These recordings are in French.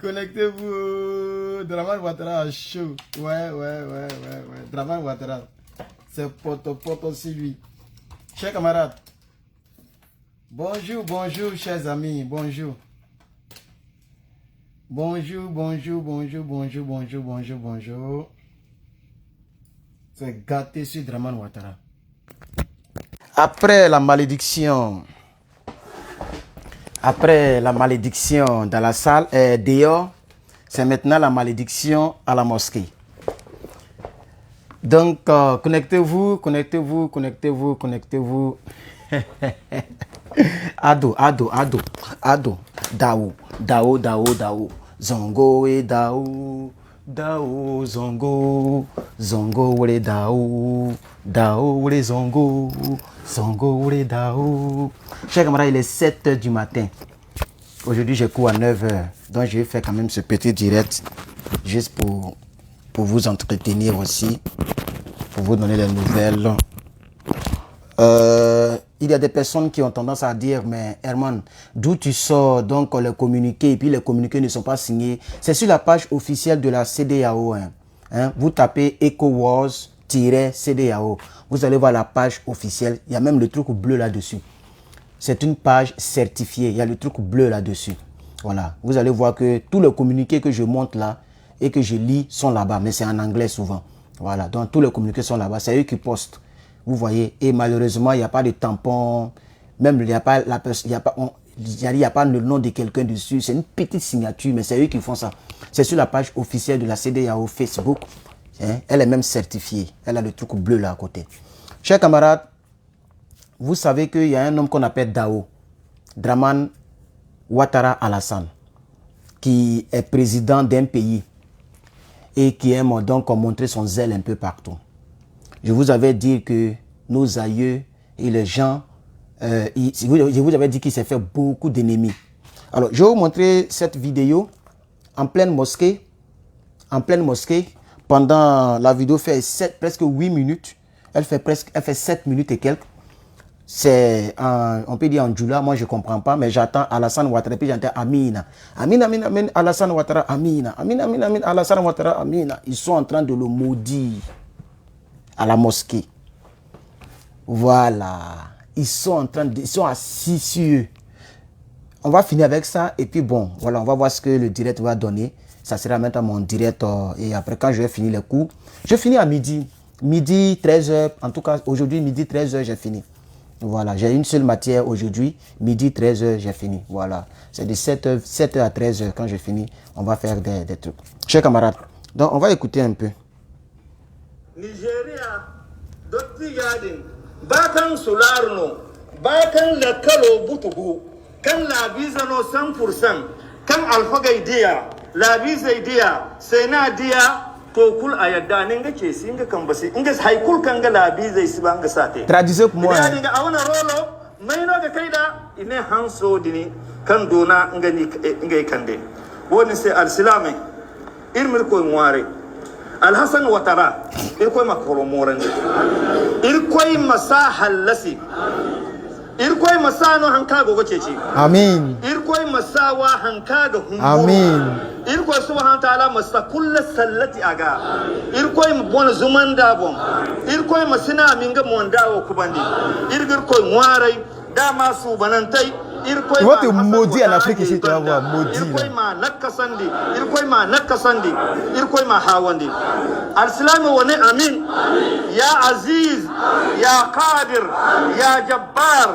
Connectez-vous. Draman Ouattara à chaud. Ouais. Draman Ouattara. C'est pote aussi lui. Chers camarades. Bonjour, chers amis. Bonjour. Bonjour. C'est gâté sur Draman Ouattara. Après la malédiction dans la salle, dehors, c'est maintenant la malédiction à la mosquée. Donc, connectez-vous. Ado. Dao. Zongo et Dao, Zongo et Dao, et Zongo et Dao. Chers camarades, il est 7 h du matin. Aujourd'hui, je cours à 9 h. Donc, je vais faire quand même ce petit direct, juste pour vous entretenir aussi, pour vous donner les nouvelles. Il y a des personnes qui ont tendance à dire, mais Herman, d'où tu sors donc les communiqués, et puis les communiqués ne sont pas signés. C'est sur la page officielle de la CEDEAO. Vous tapez ECOWAS-CEDEAO. Vous allez voir la page officielle. Il y a même le truc bleu là-dessus. C'est une page certifiée. Il y a le truc bleu là-dessus. Voilà. Vous allez voir que tous les communiqués que je monte là et que je lis sont là-bas. Mais c'est en anglais souvent. Voilà. Donc tous les communiqués sont là-bas. C'est eux qui postent. Vous voyez, et malheureusement, il n'y a pas de tampon, même il n'y a pas le nom de quelqu'un dessus, c'est une petite signature, mais c'est eux qui font ça. C'est sur la page officielle de la CEDEAO Facebook, elle est même certifiée, elle a le truc bleu là à côté. Chers camarades, vous savez qu'il y a un homme qu'on appelle Dao, Draman Ouattara Alassane, qui est président d'un pays et qui aime donc montrer son zèle un peu partout. Je vous avais dit que nos aïeux et les gens, je vous avais dit qu'il s'est fait beaucoup d'ennemis. Alors, je vais vous montrer cette vidéo en pleine mosquée. Pendant la vidéo fait presque 8 minutes. Elle fait 7 minutes et quelques. C'est, on peut dire en djoula, moi je ne comprends pas, mais j'attends Alassane Ouattara, puis j'entends Amina. Amina, Alassane Ouattara, Amina. Amina, Alassane Ouattara, Amina. Ils sont en train de le maudire à la mosquée. Voilà. Ils sont assis sur eux. On va finir avec ça et puis bon, voilà, on va voir ce que le direct va donner. Ça sera maintenant mon direct et après quand je vais finir les cours, je finis à midi. Midi, 13 h. En tout cas, aujourd'hui, midi, 13 h, j'ai fini. Voilà, j'ai une seule matière aujourd'hui. Midi, 13 h, j'ai fini. Voilà. C'est de 7 h à 13 h quand je finis. On va faire des trucs. Chers camarades, donc on va écouter un peu. Nigeria, dotti gadin, bakan solarno, bakan lakalo butugu, kan la visa no 100%, kan alfagay dia, la visa dia, sena dia, to kul ayadda ninga ke singa kan basi, inga haikul kan ga la visa isbanga sate. Traduisez pour moi. Dinga awana rolo, maino ga kaida, ine hanso dini, kan dona inga kande. Woni se al-silame, irmir ko ngware. Al-Hassan Ouattara, il koy makoro morande, il koy masa halasi, il koy masa no hanka gogo ceci. Amin. Il koy masa wa hanka ga humbo. Amin. Il koy subhanahu ta'ala masa kull sallati aga. Il koy bon zumanda bon. Il koy masina minga monda wo kubandi. Il koy ngwarai dama su banantai. Ils vont te maudire en Afrique ici, tu vas voir, maudit. Il Al-Salam wane amin. Ya Aziz, Ya Qadir, Ya Jabbar,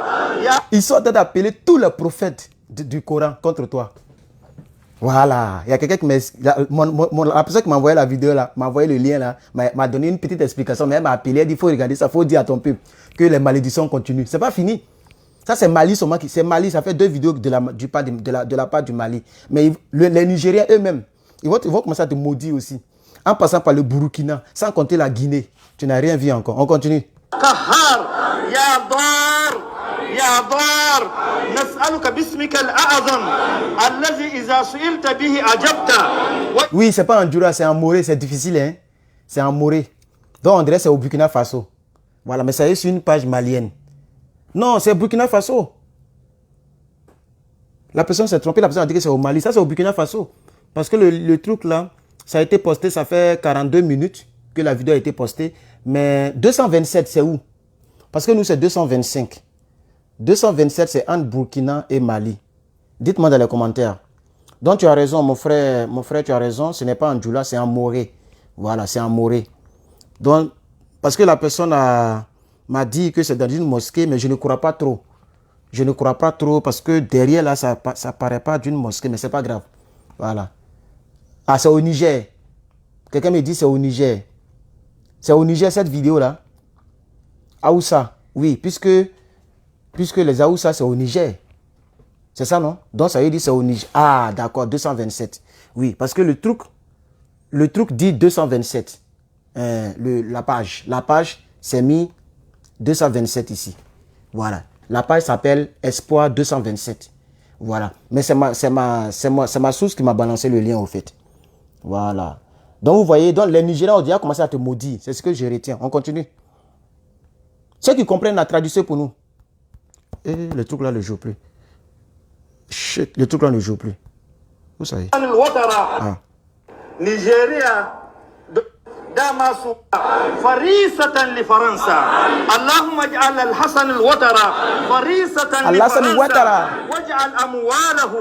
Ya... Ils sont en train d'appeler tous les prophètes du Coran contre toi. Voilà. Il y a quelqu'un qui la personne qui m'a envoyé la vidéo là, m'a envoyé le lien là, m'a donné une petite explication, mais elle m'a appelé, elle dit, il faut regarder ça, il faut dire à ton peuple que les malédictions continuent. C'est pas fini. Ça, c'est Mali seulement. C'est Mali, ça fait 2 vidéos de la part du Mali. Mais les Nigériens eux-mêmes, ils vont commencer à te maudire aussi. En passant par le Burkina, sans compter la Guinée. Tu n'as rien vu encore. On continue. Oui, c'est pas en Djoura, c'est en Moré. C'est difficile, hein. C'est en Moré. Donc, on dirait que c'est au Burkina Faso. Voilà, mais ça est sur une page malienne. Non, c'est Burkina Faso. La personne s'est trompée, la personne a dit que c'est au Mali. Ça, c'est au Burkina Faso. Parce que le truc là, ça a été posté, ça fait 42 minutes que la vidéo a été postée. Mais 227, c'est où? Parce que nous, c'est 225. 227, c'est entre Burkina et Mali. Dites-moi dans les commentaires. Donc, tu as raison, mon frère, tu as raison. Ce n'est pas en Djoula, c'est en Morée. Voilà, c'est en Morée. Donc, parce que la personne m'a dit que c'est dans une mosquée, mais je ne crois pas trop. Je ne crois pas trop parce que derrière là, ça ne paraît pas d'une mosquée, mais ce n'est pas grave. Voilà. Ah, c'est au Niger. Quelqu'un me dit c'est au Niger. C'est au Niger cette vidéo-là. Aoussa, oui, puisque les Aoussa, c'est au Niger. C'est ça, non? Donc ça veut dire c'est au Niger. Ah, d'accord, 227. Oui, parce que le truc dit 227. La page, c'est mis 227 ici. Voilà. La page s'appelle Espoir 227. Voilà. Mais c'est ma source qui m'a balancé le lien au fait. Voilà. Donc vous voyez, donc les Nigériens ont déjà commencé à te maudire. C'est ce que je retiens. On continue. Ceux qui comprennent la traduction pour nous. Et le truc là ne joue plus. Shit, le truc là ne joue plus. Vous savez. Ah. Nigeria. داما فريسة لفرنسا اللهم اجعل الحسن الوترة فريسة لفرنسا واجعل أمواله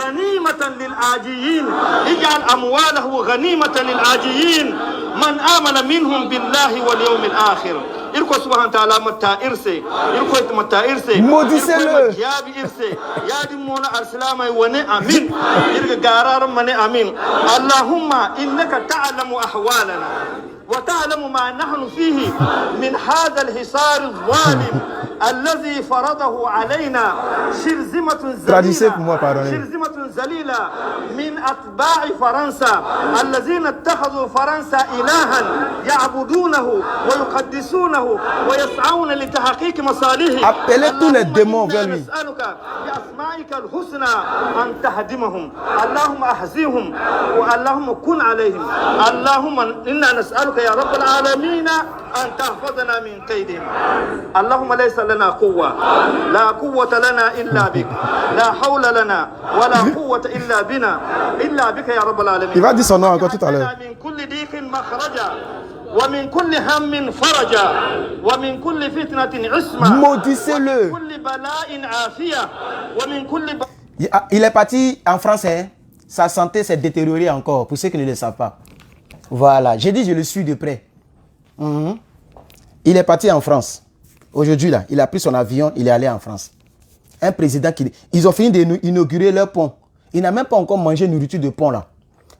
غنيمة للآجيين اجعل أمواله غنيمة للآجيين من آمن منهم بالله واليوم الآخر إلكو سبحانه وتعالى متى إرسي إلكو متى إرسي موديسلو يا بإرسي يا دمونا السلام وني أمين إلكو قرار مني أمين اللهم إنك تعلم أحوالنا وتعلم ما نحن فيه من هذا الحصار الظالم الذي فرضه علينا شرذمة ذليلة من أتباع فرنسا الذين اتخذوا فرنسا إلها يعبدونه ويقدسونه ويسعون لتحقيق مصالحهم. نسألك بأسمائك الحسنى أن تهدمهم اللهم أحزيهم واللهم كن عليهم اللهم إنا نسألك يا رب العالمين أن تحفظنا من كيدهم اللهم ليس لنا قوة لا قوة لنا إلا بك لا حول لنا ولا قوة إلا بنا إلا بك يا رب العالمين. Il va dire son nom encore tout à l'heure. من كل ضيق مخرجا ومن كل هم فرجا ومن كل فتنة عصمة Maudissez-le. ومن كل بلاء عافية ومن كل Il est parti en France, hein. Sa santé s'est détériorée encore, pour ceux qui ne le savent pas. Voilà, j'ai dit je le suis de près. Il est parti en France. Aujourd'hui, là, il a pris son avion, il est allé en France. Un président ils ont fini d'inaugurer leur pont. Il n'a même pas encore mangé nourriture de pont, là.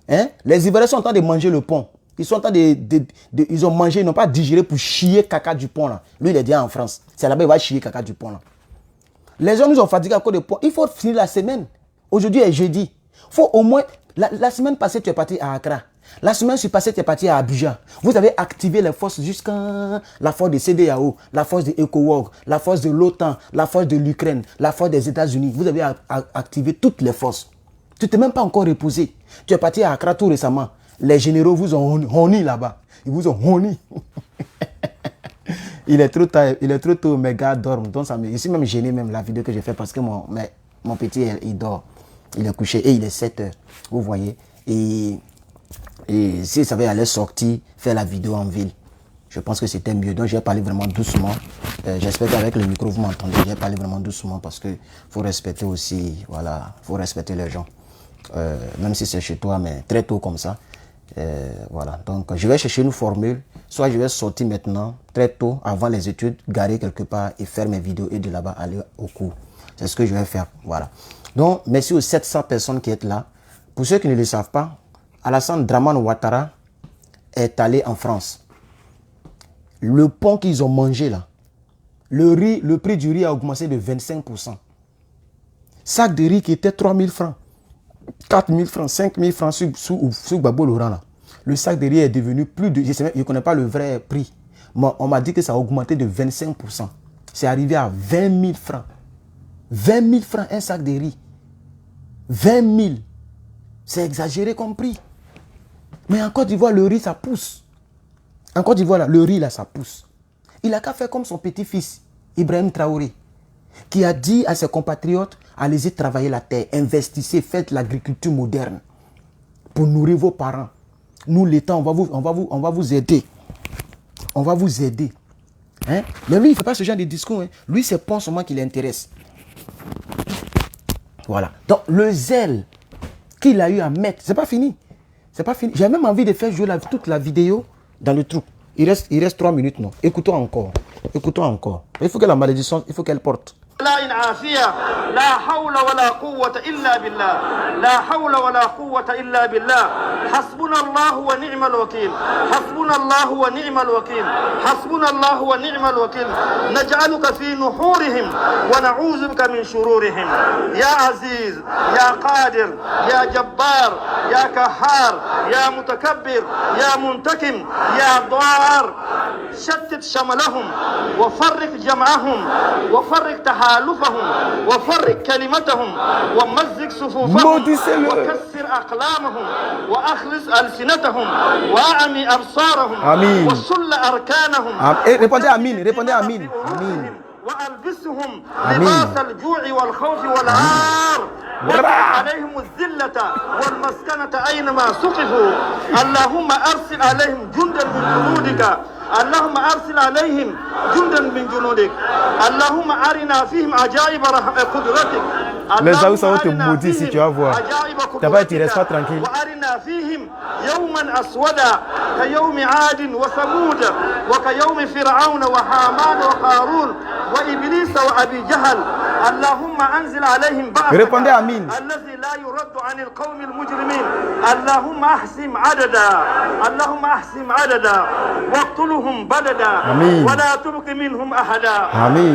Hein? Les Ivoiriens sont en train de manger le pont. Ils sont en train ils ont mangé, ils n'ont pas digéré pour chier caca du pont, là. Lui, il est déjà en France. C'est là-bas, il va chier caca du pont, là. Les gens nous ont fatigués à cause de pont. Il faut finir la semaine. Aujourd'hui est jeudi. Il faut au moins... La semaine passée, tu es parti à Accra. La semaine passée, tu es parti à Abuja. Vous avez activé les forces jusqu'à la force de CEDEAO, la force de ECOWAS, la force de l'OTAN, la force de l'Ukraine, la force des États-Unis. Vous avez activé toutes les forces. Tu t'es même pas encore reposé. Tu es parti à Accra tout récemment. Les généraux vous ont honni là-bas. Ils vous ont honni. Il est trop tôt, mes gars dorment. Donc je suis même gêné, même la vidéo que j'ai fait parce que mon petit, il dort. Il est couché et il est 7 heures. Vous voyez. Et s'il savait aller sortir, faire la vidéo en ville, je pense que c'était mieux. Donc, j'ai parlé vraiment doucement. J'espère qu'avec le micro, vous m'entendez. J'ai parlé vraiment doucement parce qu'il faut respecter aussi, voilà, il faut respecter les gens. Même si c'est chez toi, mais très tôt comme ça. Voilà. Donc, je vais chercher une formule. Soit je vais sortir maintenant, très tôt, avant les études, garer quelque part et faire mes vidéos et de là-bas aller au cours. C'est ce que je vais faire. Voilà. Donc, merci aux 700 personnes qui sont là. Pour ceux qui ne le savent pas, Alassane Dramane Ouattara est allé en France. Le pont qu'ils ont mangé là, le prix du riz a augmenté de 25%. Sac de riz qui était 3 000 francs, 4 000 francs, 5 000 francs sous Gbagbo Laurent là. Le sac de riz est devenu plus de... Je ne connais pas le vrai prix. Mais on m'a dit que ça a augmenté de 25%. C'est arrivé à 20 000 francs. 20 000 francs un sac de riz. 20 000. C'est exagéré comme prix. Mais en Côte d'Ivoire, le riz, ça pousse. En Côte d'Ivoire, le riz, là, ça pousse. Il a qu'à faire comme son petit-fils, Ibrahim Traoré, qui a dit à ses compatriotes, Allez-y travailler la terre, investissez, faites l'agriculture moderne pour nourrir vos parents. Nous, l'État, on va vous aider. On va vous aider. Hein? Mais lui, il ne fait pas ce genre de discours. Hein. Lui, c'est pas seulement qui l'intéresse. Voilà. Donc, le zèle qu'il a eu à mettre, c'est pas fini. C'est pas fini. J'ai même envie de faire jouer toute la vidéo dans le trou. Il reste 3 minutes, non? Écoutons encore. Écoutons encore. Il faut que la malédiction, il faut qu'elle porte. لا عافية لا حول ولا قوة إلا بالله لا حول ولا قوة إلا بالله حسبنا الله ونعم الوكيل حسبنا الله ونعم الوكيل حسبنا الله ونعم الوكيل نجعلك في نحورهم ونعوذ بك من شرورهم يا عزيز يا قادر يا جبار يا قهار يا متكبر يا منتقم يا ضار شتت شملهم وفرق جمعهم وفرق تحالفهم وفرق كلمتهم ومزق صفوفهم وكسر أقلامهم وأخلص ألسنتهم وأعمي أبصارهم وصل أركانهم. Répondez Amin, répondez Amin. Amin. وألبسهم لباس الجوع والخوف والعار وارفع عليهم الذلة والمسكنة أينما سقفوا اللهم أرسل عليهم جندا من جنودك اللهم أرسل عليهم جندا من جنودك اللهم أرنا فيهم عجائب قدرتك Les Haoussa vont te maudire si tu vas voir. D'abord, tu ne restes pas tranquille. وأرنا فيهم يوما أسودا كيوم عاد وثمود وكيوم فرعون وهامان وقارون وإبليس وأبي جهل اللهم أنزل عليهم بأسك الذي لا يرد عن القوم المجرمين اللهم أحسم عددا اللهم أحسم عددا واقتلهم بددا ولا تبق منهم أحدا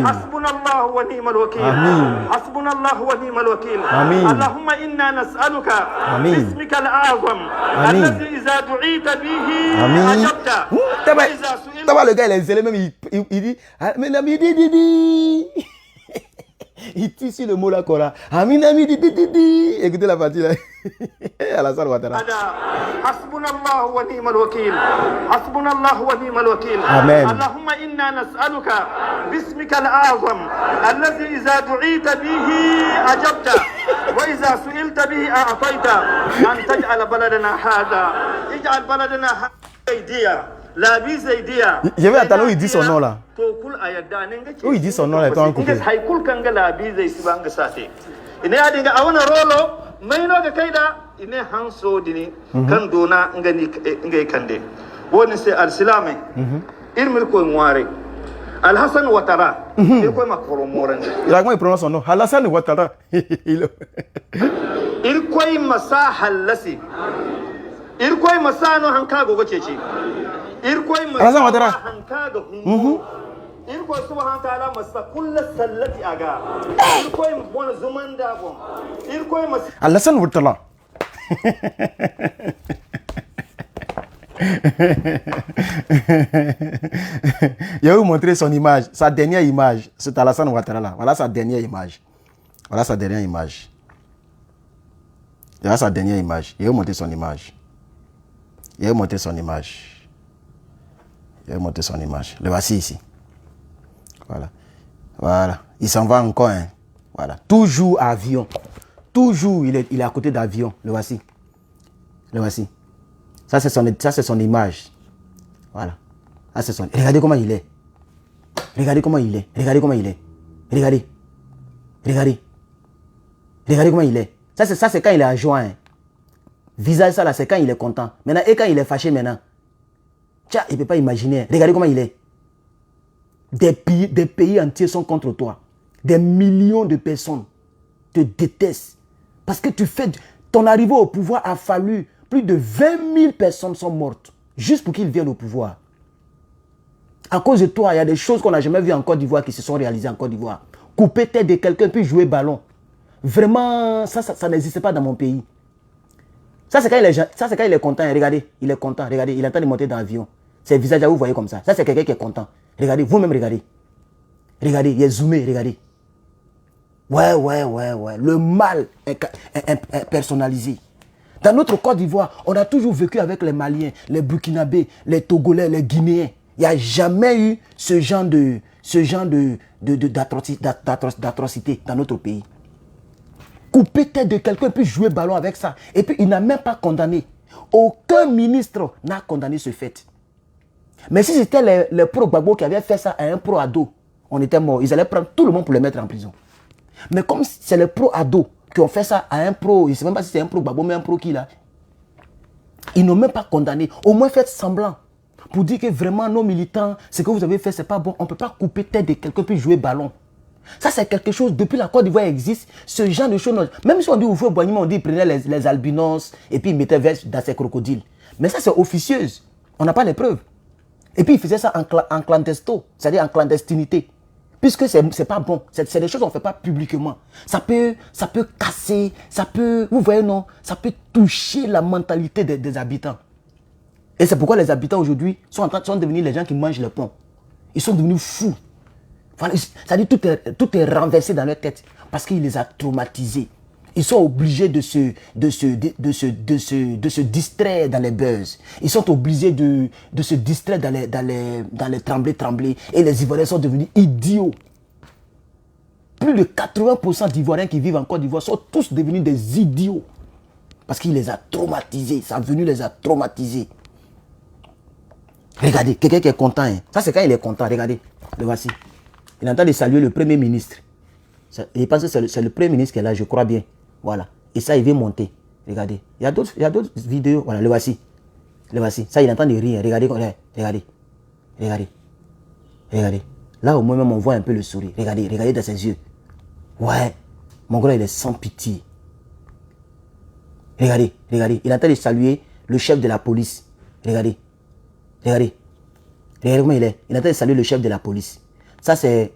حسبنا الله ونعم الوكيل حسبنا الله ونعم الوكيل اللهم إنا نسألك باسمك الأعظم الذي إذا دعيت به أجبت وإذا سئلت. Le gars, il est même, il dit, il tue sur le mot là, quoi là. Écoutez la partie là. Alassane Ouattara. حسبنا الله ونعم الوكيل حسبنا الله ونعم الوكيل آمين. اللهم إنا نسألك باسمك الأعظم الذي إذا دعيت به أجبت وإذا سئلت به أعطيت أن تجعل بلدنا هذا اجعل بلدنا هذا أيديا لا بيز أيديا. Je vais attendre où il dit son nom là. Où il dit son nom là, toi en coupé. هيكل كان لا بيز يسبان ساتي. إني أدينغ أونا رولو ماينو كايدا إني هانسو ديني كان دونا إنغي كاندي. woni se alsilame irmir ko ngware Alhassan Ouattara il ko makoro morande comment il prononce son nom Alhassan Ouattara il ko masa halasi il ko masa no hanka go cece il ko masa hanka go il ko subhanahu ta'ala masa kullu sallati aga il ko bon zumanda bon il ko masa Alhassan Ouattara. Il va vous montrer son image, sa dernière image. C'est Alassane Ouattara là. Voilà sa dernière image. Voilà sa dernière image. Voilà sa dernière image. Il va vous montrer son image. Il va vous montrer son image. Il va vous montrer son image. Le voici ici. Voilà. Voilà. Il s'en va encore. Hein. Voilà. Toujours avion. Toujours il est à côté d'avion. Le voici. Le voici. Ça, c'est son image. Voilà. Ça, c'est son... Regardez comment il est. Regardez comment il est. Regardez comment il est. Regardez. Regardez. Regardez comment il est. Ça, c'est quand il est à joie. Hein. Visage, ça, là, c'est quand il est content. Maintenant, et quand il est fâché, maintenant. Tiens, il ne peut pas imaginer. Regardez comment il est. Des pays entiers sont contre toi. Des millions de personnes te détestent. Parce que ton arrivée au pouvoir a fallu... Plus de 20 000 personnes sont mortes juste pour qu'ils viennent au pouvoir. À cause de toi, il y a des choses qu'on n'a jamais vues en Côte d'Ivoire qui se sont réalisées en Côte d'Ivoire. Couper tête de quelqu'un puis jouer ballon. Vraiment, ça n'existait pas dans mon pays. Ça, c'est quand il est content. Regardez, il est content. Regardez, il est en train de monter dans l'avion. Ses visages, vous voyez comme ça. Ça, c'est quelqu'un qui est content. Regardez, vous-même, regardez. Regardez, il est zoomé, regardez. Ouais. Le mal est personnalisé. Dans notre Côte d'Ivoire, on a toujours vécu avec les Maliens, les Burkinabés, les Togolais, les Guinéens. Il n'y a jamais eu ce genre d'atrocité dans notre pays. couper tête de quelqu'un et puis jouer ballon avec ça. Et puis il n'a même pas condamné. Aucun ministre n'a condamné ce fait. Mais si c'était les pro-Gbagbo qui avaient fait ça à un pro-ado, on était mort. Ils allaient prendre tout le monde pour le mettre en prison. Mais comme c'est les pro-ados qui ont fait ça à un pro, je ne sais même pas si c'est un pro-Gbagbo, mais un pro qui là, ils n'ont même pas condamné. Au moins faites semblant. Pour dire que vraiment nos militants, ce que vous avez fait, c'est pas bon. On ne peut pas couper tête de quelqu'un puis jouer ballon. Ça, c'est quelque chose, depuis la Côte d'Ivoire existe, ce genre de choses. Même si on dit au Boignement, on dit prenez les albinos et puis ils mettaient dans ces crocodiles. Mais ça, c'est officieuse. On n'a pas les preuves. Et puis ils faisaient ça en clandestin, c'est-à-dire en clandestinité. Puisque c'est pas bon. C'est des choses qu'on ne fait pas publiquement. Ça peut casser, ça peut, vous voyez non, ça peut toucher la mentalité des habitants. Et c'est pourquoi les habitants aujourd'hui sont devenus les gens qui mangent le pont. Ils sont devenus fous. Voilà, c'est-à-dire tout est renversé dans leur tête parce qu'il les a traumatisés. Ils sont obligés de se distraire dans les buzz. Ils sont obligés de se distraire dans les tremblés. Et les Ivoiriens sont devenus idiots. Plus de 80% d'Ivoiriens qui vivent en Côte d'Ivoire sont tous devenus des idiots. Parce qu'il les a traumatisés. Sa venue les a traumatisés. Regardez, quelqu'un qui est content. Hein. Ça, c'est quand il est content. Regardez, le voici. Il est en train de saluer le Premier ministre. Il pense que c'est le Premier ministre qui est là, je crois bien. Voilà. Et ça, il veut monter. Regardez. Il y a d'autres vidéos. Voilà, le voici. Le voici. Ça, il est en train de rire. Regardez. Regardez. Là, au moins, même, on voit un peu le sourire. Regardez dans ses yeux. Ouais. Mon gars, il est sans pitié. Regardez. Il est en train de saluer le chef de la police. Regardez comment il est. Il est en train de saluer le chef de la police. Ça, c'est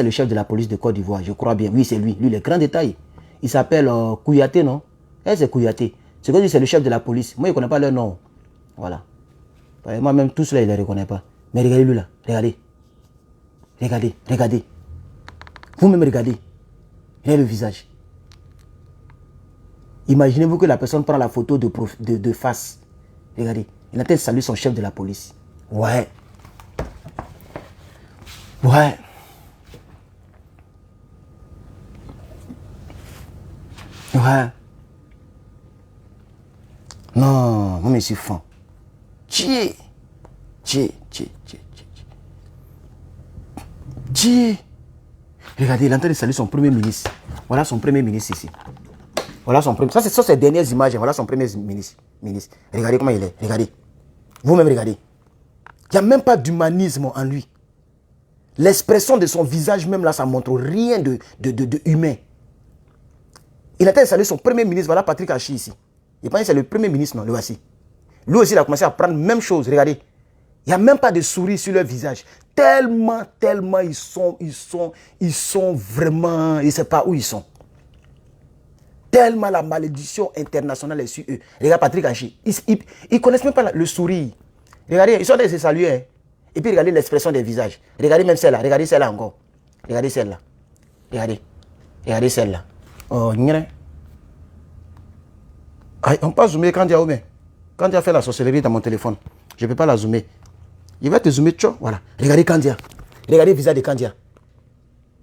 le chef de la police de Côte d'Ivoire, je crois bien. Oui, c'est lui. Lui, les grands détails. Il s'appelle Kouyaté, non? C'est Kouyaté. C'est comme c'est le chef de la police. Moi, je ne connais pas leur nom. Voilà. Moi-même, tous là, il ne les reconnaît pas. Mais regardez-lui là. Regardez. Vous-même, regardez. Regardez le visage. Imaginez-vous que la personne prend la photo de face. Regardez. Il a peut-être salué son chef de la police. Ouais. Non, moi, je suis fan. Regardez, il est en train de saluer son premier ministre. Voilà son premier ministre ici. Voilà son premier. Ça, c'est ses dernières images. Voilà son premier ministre. Regardez comment il est. Regardez. Vous-même, regardez. Il n'y a même pas d'humanisme en lui. L'expression de son visage, même là, ça montre rien de humain. Il a été salué son premier ministre. Voilà Patrick Hachi ici. Il pense que c'est le premier ministre, non? Le voici. Lui aussi, il a commencé à prendre la même chose. Regardez. Il n'y a même pas de sourire sur leur visage. Tellement ils sont vraiment, je ne sais pas où ils sont. Tellement la malédiction internationale est sur eux. Regarde Patrick Hachi. Ils ne connaissent même pas le sourire. Regardez, ils sont en train de se saluer. Hein. Et puis regardez l'expression des visages. Regardez même celle-là. Regardez celle-là encore. Regardez celle-là. Regardez celle-là. Oh, on peut zoomer Kandia ou bien. Kandia fait la sorcellerie dans mon téléphone. Je ne peux pas la zoomer. Il va te zoomer, tcho. Voilà. Regardez Kandia. Regardez le visage de Kandia.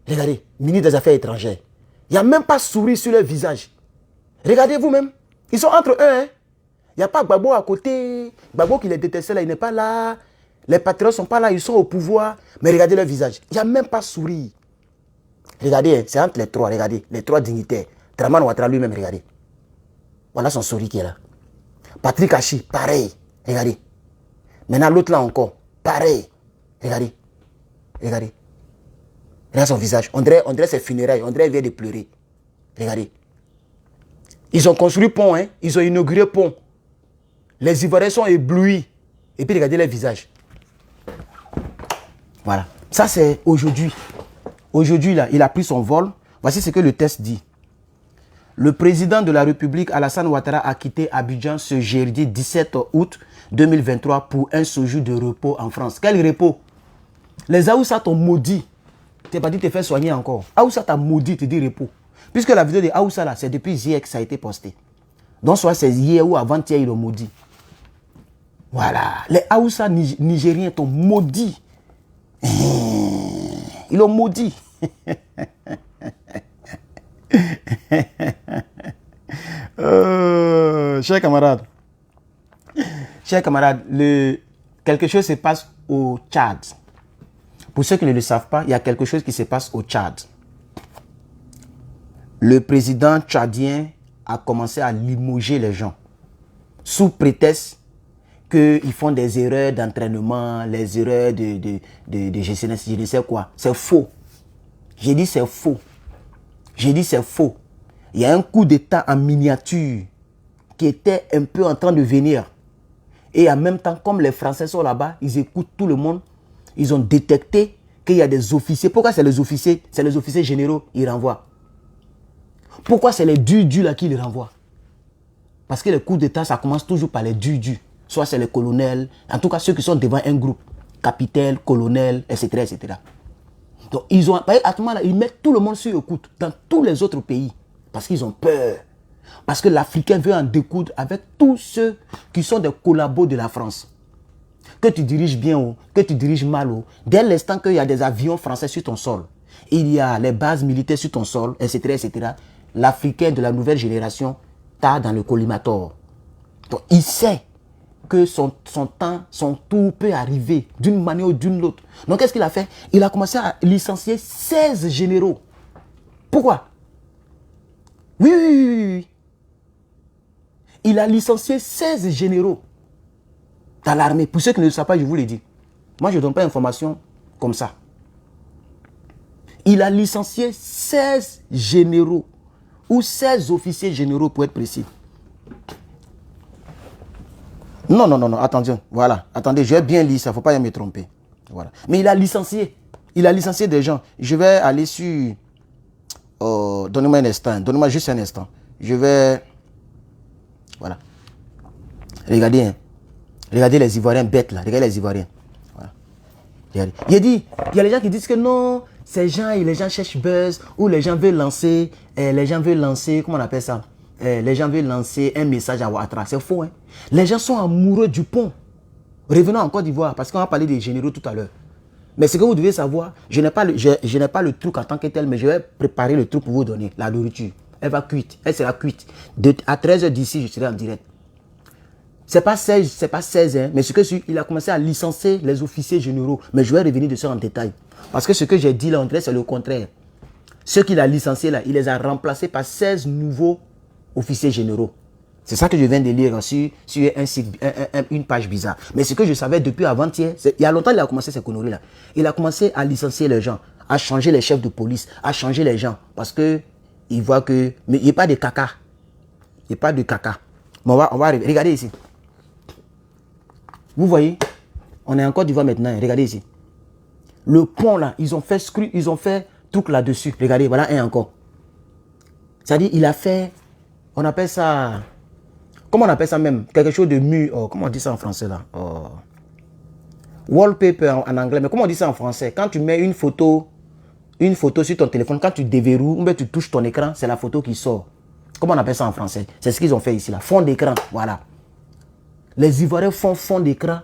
Regardez. Ministre des Affaires étrangères. Il n'y a même pas sourire sur leur visage. Regardez vous-même. Ils sont entre eux. Hein. Il n'y a pas Gbagbo à côté. Gbagbo qui les détestait là, il n'est pas là. Les patriotes ne sont pas là, ils sont au pouvoir. Mais regardez leur visage. Il n'y a même pas sourire. Regardez, c'est entre les trois. Regardez, les trois dignitaires. Draman Ouattara lui-même, regardez. Voilà son sourire qui est là. Patrick Hachi, pareil. Regardez. Maintenant l'autre là encore. Pareil. Regardez. Regardez son visage. On dirait ses funérailles. On dirait qu'il vient de pleurer. Regardez. Ils ont construit pont. Hein? Ils ont inauguré pont. Les Ivoiriens sont éblouis. Et puis regardez leur visage. Voilà. Ça c'est aujourd'hui. Aujourd'hui, là, il a pris son vol. Voici ce que le test dit. Le président de la République, Alassane Ouattara, a quitté Abidjan ce jeudi 17 août 2023 pour un séjour de repos en France. Quel repos? Les Aoussa t'ont maudit. Tu n'es pas dit te faire soigner encore. Aoussa t'a maudit, te dit repos. Puisque la vidéo de Aoussa, là, c'est depuis hier que ça a été posté. Donc, soit c'est hier ou avant-hier, ils l'ont maudit. Voilà. Les Aoussa nigériens t'ont maudit. Ils l'ont maudit. Chers camarades, quelque chose se passe au Tchad. Pour ceux qui ne le savent pas, il y a quelque chose qui se passe au Tchad. Le président tchadien a commencé à limoger les gens sous prétexte qu'ils font des erreurs d'entraînement, les erreurs de je ne sais quoi. C'est faux. J'ai dit c'est faux. J'ai dit c'est faux. Il y a un coup d'État en miniature qui était un peu en train de venir. Et en même temps, comme les Français sont là-bas, ils écoutent tout le monde. Ils ont détecté qu'il y a des officiers. Pourquoi c'est les officiers? C'est les officiers généraux, ils renvoient. Pourquoi c'est les durs là qui les renvoient? Parce que les coups d'État, ça commence toujours par les durs. Soit c'est les colonels, en tout cas ceux qui sont devant un groupe. Capitaine, colonel, etc. etc. Donc ils ont, à ce moment-là, ils mettent tout le monde sur écoute dans tous les autres pays. Parce qu'ils ont peur. Parce que l'Africain veut en découdre avec tous ceux qui sont des collabos de la France. Que tu diriges bien ou que tu diriges mal ou, dès l'instant qu'il y a des avions français sur ton sol, il y a les bases militaires sur ton sol, etc. etc. L'Africain de la nouvelle génération t'a dans le collimateur. Donc il sait que son temps, son tour peut arriver d'une manière ou d'une autre. Donc qu'est-ce qu'il a fait? Il a commencé à licencier 16 généraux. Pourquoi? Oui. Il a licencié 16 généraux dans l'armée. Pour ceux qui ne le savent pas, je vous l'ai dit. Moi, je ne donne pas d'informations comme ça. Il a licencié 16 généraux ou 16 officiers généraux pour être précis. Non, attention. Voilà. Attendez, je vais bien lire ça, il ne faut pas me tromper. Voilà. Mais il a licencié. Il a licencié des gens. Je vais aller sur... donnez-moi un instant. Donnez-moi juste un instant. Je vais... Voilà. Regardez, hein. Regardez les Ivoiriens bêtes là. Regardez les Ivoiriens. Voilà. Regardez. Il y a les gens qui disent que non, ces gens, les gens cherchent buzz, ou les gens veulent lancer, comment on appelle ça? Les gens veulent lancer un message à Ouattara. C'est faux, hein. Les gens sont amoureux du pont. Revenons en Côte d'Ivoire, parce qu'on va parler des généraux tout à l'heure. Mais ce que vous devez savoir, je n'ai pas le truc en tant que tel, mais je vais préparer le truc pour vous donner, la nourriture. Elle va cuite, elle sera cuite. À 13h d'ici, je serai en direct. C'est pas 16, hein, mais ce que il a commencé à licencier les officiers généraux. Mais je vais revenir dessus en détail. Parce que ce que j'ai dit là, c'est le contraire. Ceux qu'il a licenciés là, il les a remplacés par 16 nouveaux officiers généraux. C'est ça que je viens de lire sur une page bizarre. Mais ce que je savais depuis avant-hier, il y a longtemps il a commencé ces conneries là. Il a commencé à licencier les gens, à changer les chefs de police, à changer les gens. Parce que il voit que... Mais il n'y a pas de caca. Il n'y a pas de caca. Mais on va arriver. Regardez ici. Vous voyez, on est en Côte d'Ivoire maintenant. Regardez ici. Le pont là, ils ont fait truc là-dessus. Regardez, voilà un encore. C'est-à-dire, il a fait... On appelle ça... Comment on appelle ça même? Quelque chose de mûr. Oh, comment on dit ça en français là? Oh. Wallpaper en anglais. Mais comment on dit ça en français? Quand tu mets une photo sur ton téléphone, quand tu déverrouilles, ou bien tu touches ton écran, c'est la photo qui sort. Comment on appelle ça en français? C'est ce qu'ils ont fait ici là. Fond d'écran. Voilà. Les Ivoiriens font fond d'écran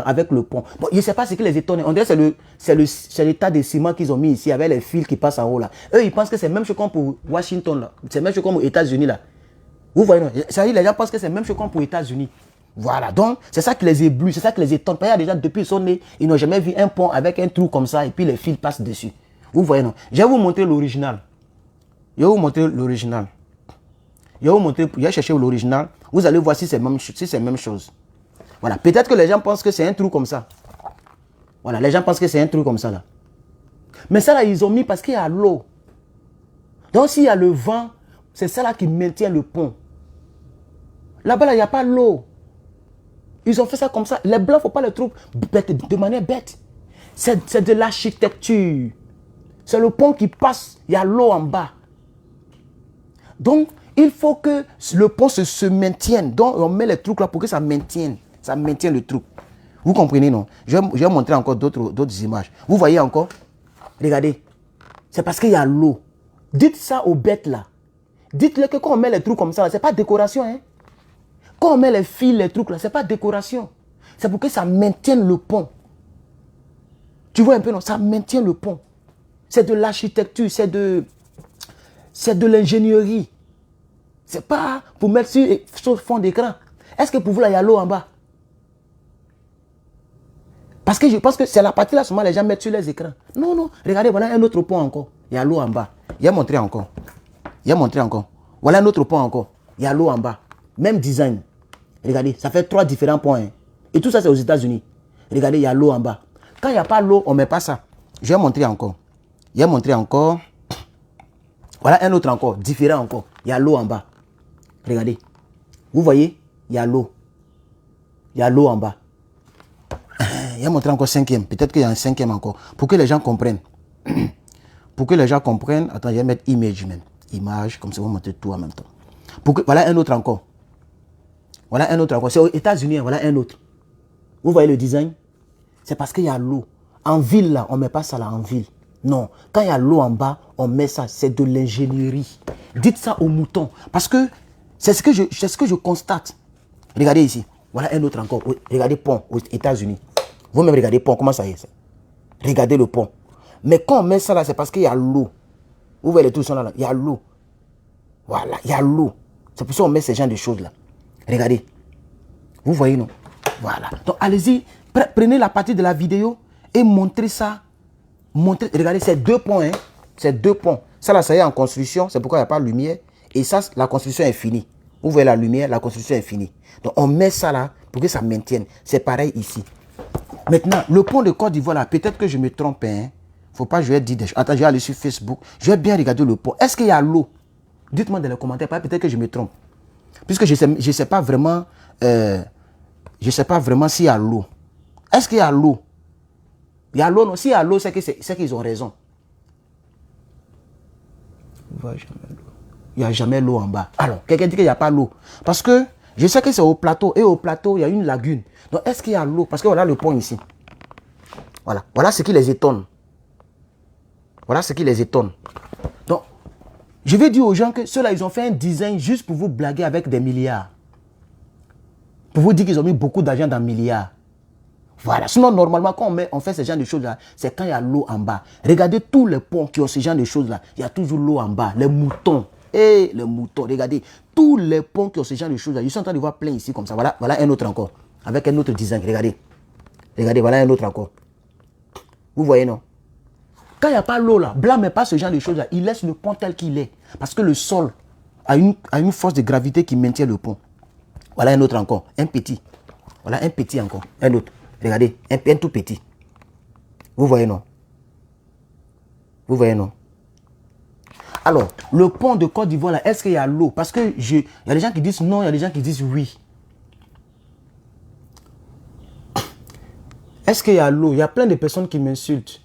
avec le pont. Bon, je ne sais pas ce qui les étonne. On dirait que c'est le tas de ciment qu'ils ont mis ici avec les fils qui passent en haut là. Eux, ils pensent que c'est même chose comme pour Washington là. C'est même chose comme aux États-Unis là. Vous voyez, non? Ça veut dire, les gens pensent que c'est même chose comme pour les États-Unis. Voilà, donc c'est ça qui les éblouit, c'est ça qui les étonne. Il y a déjà depuis ils sont nés, ils n'ont jamais vu un pont avec un trou comme ça et puis les fils passent dessus. Vous voyez, non? Je vais vous montrer l'original. Je vais chercher l'original. Vous allez voir si c'est même chose. Voilà, peut-être que les gens pensent que c'est un trou comme ça. Voilà, les gens pensent que c'est un trou comme ça là. Mais ça là, ils ont mis parce qu'il y a l'eau. Donc s'il y a le vent, c'est ça là qui maintient le pont. Là-bas, il n'y a pas l'eau. Ils ont fait ça comme ça. Les Blancs, il ne faut pas les trouver de manière bête. C'est de l'architecture. C'est le pont qui passe, il y a l'eau en bas. Donc, il faut que le pont se maintienne. Donc, on met les trucs là pour que ça maintienne. Ça maintient le truc. Vous comprenez, non? Je vais montrer encore d'autres images. Vous voyez encore? Regardez. C'est parce qu'il y a l'eau. Dites ça aux bêtes là. Dites-le que quand on met les trucs comme ça, ce n'est pas décoration. Hein? Quand on met les fils, les trucs là, ce n'est pas décoration. C'est pour que ça maintienne le pont. Tu vois un peu, non? Ça maintient le pont. C'est de l'architecture, c'est C'est de l'ingénierie. C'est pas pour mettre sur fond d'écran. Est-ce que pour vous, là, il y a l'eau en bas? Parce que je pense que c'est la partie là seulement les gens mettent sur les écrans. Non, non. Regardez, voilà un autre pont encore. Il y a l'eau en bas. Il a montré encore. Il a montré encore. Voilà un autre pont encore. Il y a l'eau en bas. Même design. Regardez, ça fait 3 différents points. Hein. Et tout ça, c'est aux États-Unis. Regardez, il y a l'eau en bas. Quand il n'y a pas l'eau, on ne met pas ça. Je vais montrer encore. Il a montré encore. Voilà un autre encore. Différent encore. Il y a l'eau en bas. Regardez. Vous voyez, il y a l'eau. Il y a l'eau en bas. Il a montré encore 5e. Peut-être qu'il y a un 5e encore. Pour que les gens comprennent. Pour que les gens comprennent. Attends, je vais mettre image même. Image, comme ça, vous montrez tout en même temps. Pour que, voilà un autre encore. Voilà un autre encore. C'est aux États-Unis. Voilà un autre. Vous voyez le design? C'est parce qu'il y a l'eau. En ville, là, on ne met pas ça là en ville. Non. Quand il y a l'eau en bas, on met ça. C'est de l'ingénierie. Dites ça aux moutons. Parce que c'est ce que je constate. Regardez ici. Voilà un autre encore. Regardez pont aux États-Unis. Vous-même regardez pont. Comment ça y est? Regardez le pont. Mais quand on met ça là, c'est parce qu'il y a l'eau. Vous voyez les trucs là, il y a l'eau. Voilà, il y a l'eau. C'est pour ça qu'on met ces genres de choses là. Regardez. Vous voyez, non? Voilà. Donc allez-y, prenez la partie de la vidéo et montrez ça. Montrez, regardez, c'est 2 ponts. Hein? C'est 2 ponts. Ça là, ça y est en construction. C'est pourquoi il n'y a pas de lumière. Et ça, la construction est finie. Vous voyez la lumière, la construction est finie. Donc on met ça là pour que ça maintienne. C'est pareil ici. Maintenant, le pont de Côte d'Ivoire là, peut-être que je me trompe. Hein? Faut pas, je vais dire des choses. Attends, je vais aller sur Facebook. Je vais bien regarder le pont. Est-ce qu'il y a l'eau? Dites-moi dans les commentaires. Peut-être que je me trompe. Puisque je ne sais pas vraiment. Je ne sais pas vraiment s'il y a l'eau. Est-ce qu'il y a l'eau? Il y a l'eau, non? S'il y a l'eau, c'est qu'ils ont raison. Il n'y a jamais l'eau en bas. Alors, quelqu'un dit qu'il n'y a pas l'eau. Parce que je sais que c'est au plateau. Et au plateau, il y a une lagune. Donc, est-ce qu'il y a l'eau? Parce que voilà le pont ici. Voilà. Voilà ce qui les étonne. Voilà ce qui les étonne. Donc, je vais dire aux gens que ceux-là, ils ont fait un design juste pour vous blaguer avec des milliards. Pour vous dire qu'ils ont mis beaucoup d'argent dans milliards. Voilà. Sinon, normalement, quand on fait ce genre de choses-là, c'est quand il y a l'eau en bas. Regardez tous les ponts qui ont ce genre de choses-là. Il y a toujours l'eau en bas. Les moutons. Et les moutons. Regardez. Tous les ponts qui ont ce genre de choses-là. Ils sont en train de voir plein ici comme ça. Voilà, voilà un autre encore. Avec un autre design. Regardez. Regardez, voilà un autre encore. Vous voyez, non? Quand il n'y a pas l'eau là, blâmez pas ce genre de choses-là. Il laisse le pont tel qu'il est. Parce que le sol a une force de gravité qui maintient le pont. Voilà un autre encore. Un petit. Voilà un petit encore. Un autre. Regardez. Un tout petit. Vous voyez, non? Vous voyez, non? Alors, le pont de Côte d'Ivoire là, est-ce qu'il y a l'eau? Parce que il y a des gens qui disent non, il y a des gens qui disent oui. Est-ce qu'il y a l'eau? Il y a plein de personnes qui m'insultent.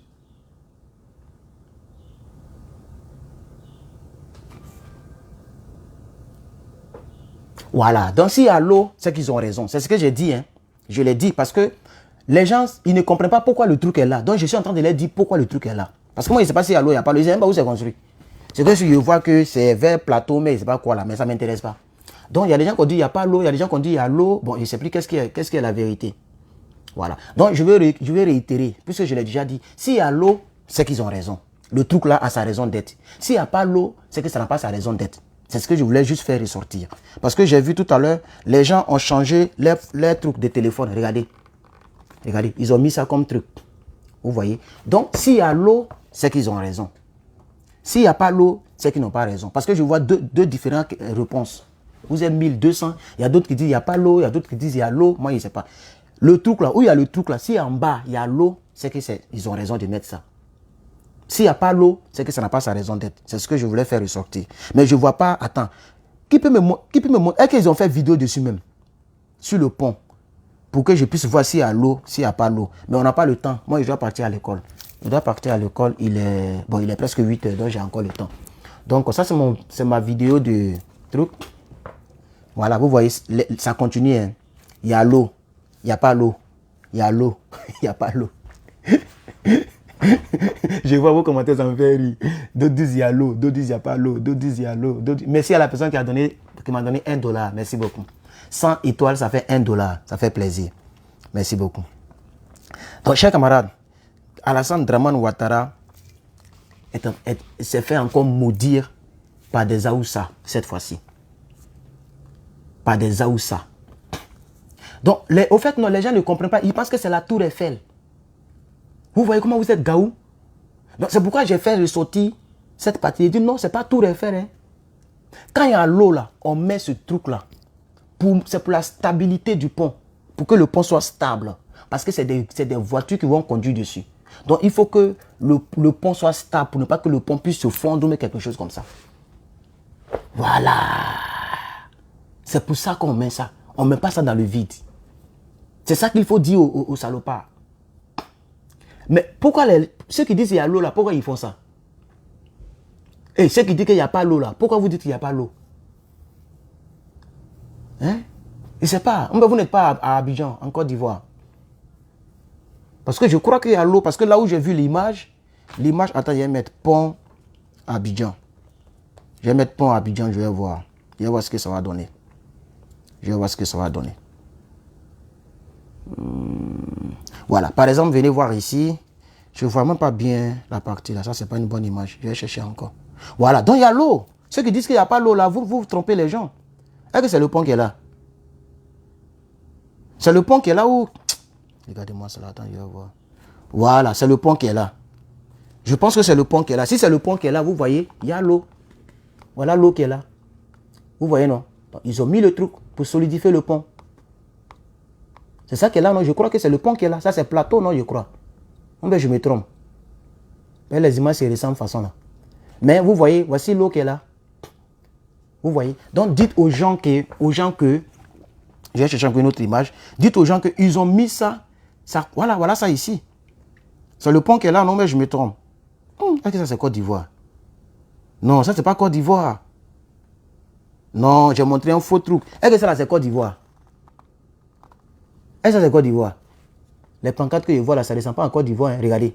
Voilà. Donc, s'il y a l'eau, c'est qu'ils ont raison. C'est ce que j'ai dit. Hein. Je l'ai dit parce que les gens, ils ne comprennent pas pourquoi le truc est là. Donc, je suis en train de leur dire pourquoi le truc est là. Parce que moi, je ne sais pas s'il y a l'eau, il n'y a pas l'eau. Je ne sais même pas où c'est construit. C'est que je vois que c'est vers plateau, mais je ne sais pas quoi là. Mais ça ne m'intéresse pas. Donc, il y a des gens qui ont dit il n'y a pas l'eau. Il y a des gens qui ont dit il y a l'eau. Bon, je ne sais plus qu'est-ce qui est la vérité. Voilà. Donc, je vais réitérer. Puisque je l'ai déjà dit. S'il y a l'eau, c'est qu'ils ont raison. Le truc là a sa raison d'être. S'il n'y a pas l'eau, c'est que ça n'a pas sa raison d'être. C'est ce que je voulais juste faire ressortir. Parce que j'ai vu tout à l'heure, les gens ont changé les trucs de téléphone. Regardez. Regardez, ils ont mis ça comme truc. Vous voyez? Donc, s'il y a l'eau, c'est qu'ils ont raison. S'il n'y a pas l'eau, c'est qu'ils n'ont pas raison. Parce que je vois deux différentes réponses. Vous êtes 1200. Il y a d'autres qui disent il n'y a pas l'eau. Il y a d'autres qui disent il y a l'eau. Moi, je ne sais pas. Le truc là, où il y a le truc là, si en bas, il y a l'eau, c'est qu'ils ont raison de mettre ça. S'il n'y a pas l'eau, c'est que ça n'a pas sa raison d'être. C'est ce que je voulais faire ressortir. Mais je ne vois pas... Attends. Qui peut me montrer? Est-ce qu'ils ont fait vidéo dessus même? Sur le pont. Pour que je puisse voir s'il y a l'eau, s'il n'y a pas l'eau. Mais on n'a pas le temps. Moi, je dois partir à l'école. Je dois partir à l'école. Il est presque 8 heures. Donc, j'ai encore le temps. Donc, ça, c'est ma vidéo de truc. Voilà, vous voyez, ça continue. Hein. Il y a l'eau. Il n'y a pas l'eau. Il y a l'eau. Il n'y a pas l'eau. Je vois vos commentaires, ça me fait rire. D'autres disent il y a l'eau, d'autres disent il n'y a pas l'eau, d'autres disent il y a l'eau. Merci à la personne qui m'a donné $1. Merci beaucoup. 100 étoiles, ça fait $1. Ça fait plaisir. Merci beaucoup. Donc, chers camarades, Alassane Dramane Ouattara s'est fait encore maudire par des Aoussa, cette fois-ci. Par des Aoussa. Donc, au fait, non, les gens ne comprennent pas. Ils pensent que c'est la tour Eiffel. Vous voyez comment vous êtes gaou? Donc, c'est pourquoi j'ai fait ressortir cette partie. J'ai dit non, c'est pas tour Eiffel. Hein. Quand il y a l'eau là, on met ce truc-là. C'est pour la stabilité du pont. Pour que le pont soit stable. Parce que c'est des voitures qui vont conduire dessus. Donc, il faut que le pont soit stable pour ne pas que le pont puisse se fondre ou quelque chose comme ça. Voilà. C'est pour ça qu'on met ça. On ne met pas ça dans le vide. C'est ça qu'il faut dire aux salopards. Mais pourquoi ceux qui disent qu'il y a l'eau là, pourquoi ils font ça? Et ceux qui disent qu'il n'y a pas l'eau là, pourquoi vous dites qu'il n'y a pas l'eau? Hein? Je ne sais pas. Vous n'êtes pas à Abidjan, en Côte d'Ivoire. Parce que je crois qu'il y a l'eau. Parce que là où j'ai vu l'image, attends, je vais mettre pont Abidjan. Je vais mettre pont Abidjan, je vais voir. Je vais voir ce que ça va donner. Je vais voir ce que ça va donner. Voilà, par exemple, venez voir ici. Je ne vois même pas bien la partie là. Ça, ce n'est pas une bonne image. Je vais chercher encore. Voilà, donc il y a l'eau. Ceux qui disent qu'il n'y a pas l'eau là, vous trompez les gens. Est-ce que c'est le pont qui est là? C'est le pont qui est là où... Regardez-moi ça là, attends, je vais voir. Voilà, c'est le pont qui est là. Je pense que c'est le pont qui est là. Si c'est le pont qui est là, vous voyez, il y a l'eau. Voilà l'eau qui est là. Vous voyez, non? Ils ont mis le truc pour solidifier le pont. C'est ça qui est là, non? Je crois que c'est le pont qui est là. Ça, c'est plateau, non, je crois. Ben, je me trompe. Mais les images se ressemblent de façon là. Mais vous voyez, voici l'eau qui est là. Vous voyez? Donc, dites aux gens que... Je vais chercher encore une autre image. Dites aux gens qu'ils ont mis ça. Voilà ça ici. C'est le pont qui est là, non, mais je me trompe. Est-ce que ça, c'est Côte d'Ivoire? Non, ça, c'est pas Côte d'Ivoire. Non, j'ai montré un faux truc. Est-ce que ça, là, c'est Côte d'Ivoire? Est-ce que ça, c'est Côte d'Ivoire? Les pancartes que je vois là, ça ne descend pas en Côte d'Ivoire. Hein. Regardez.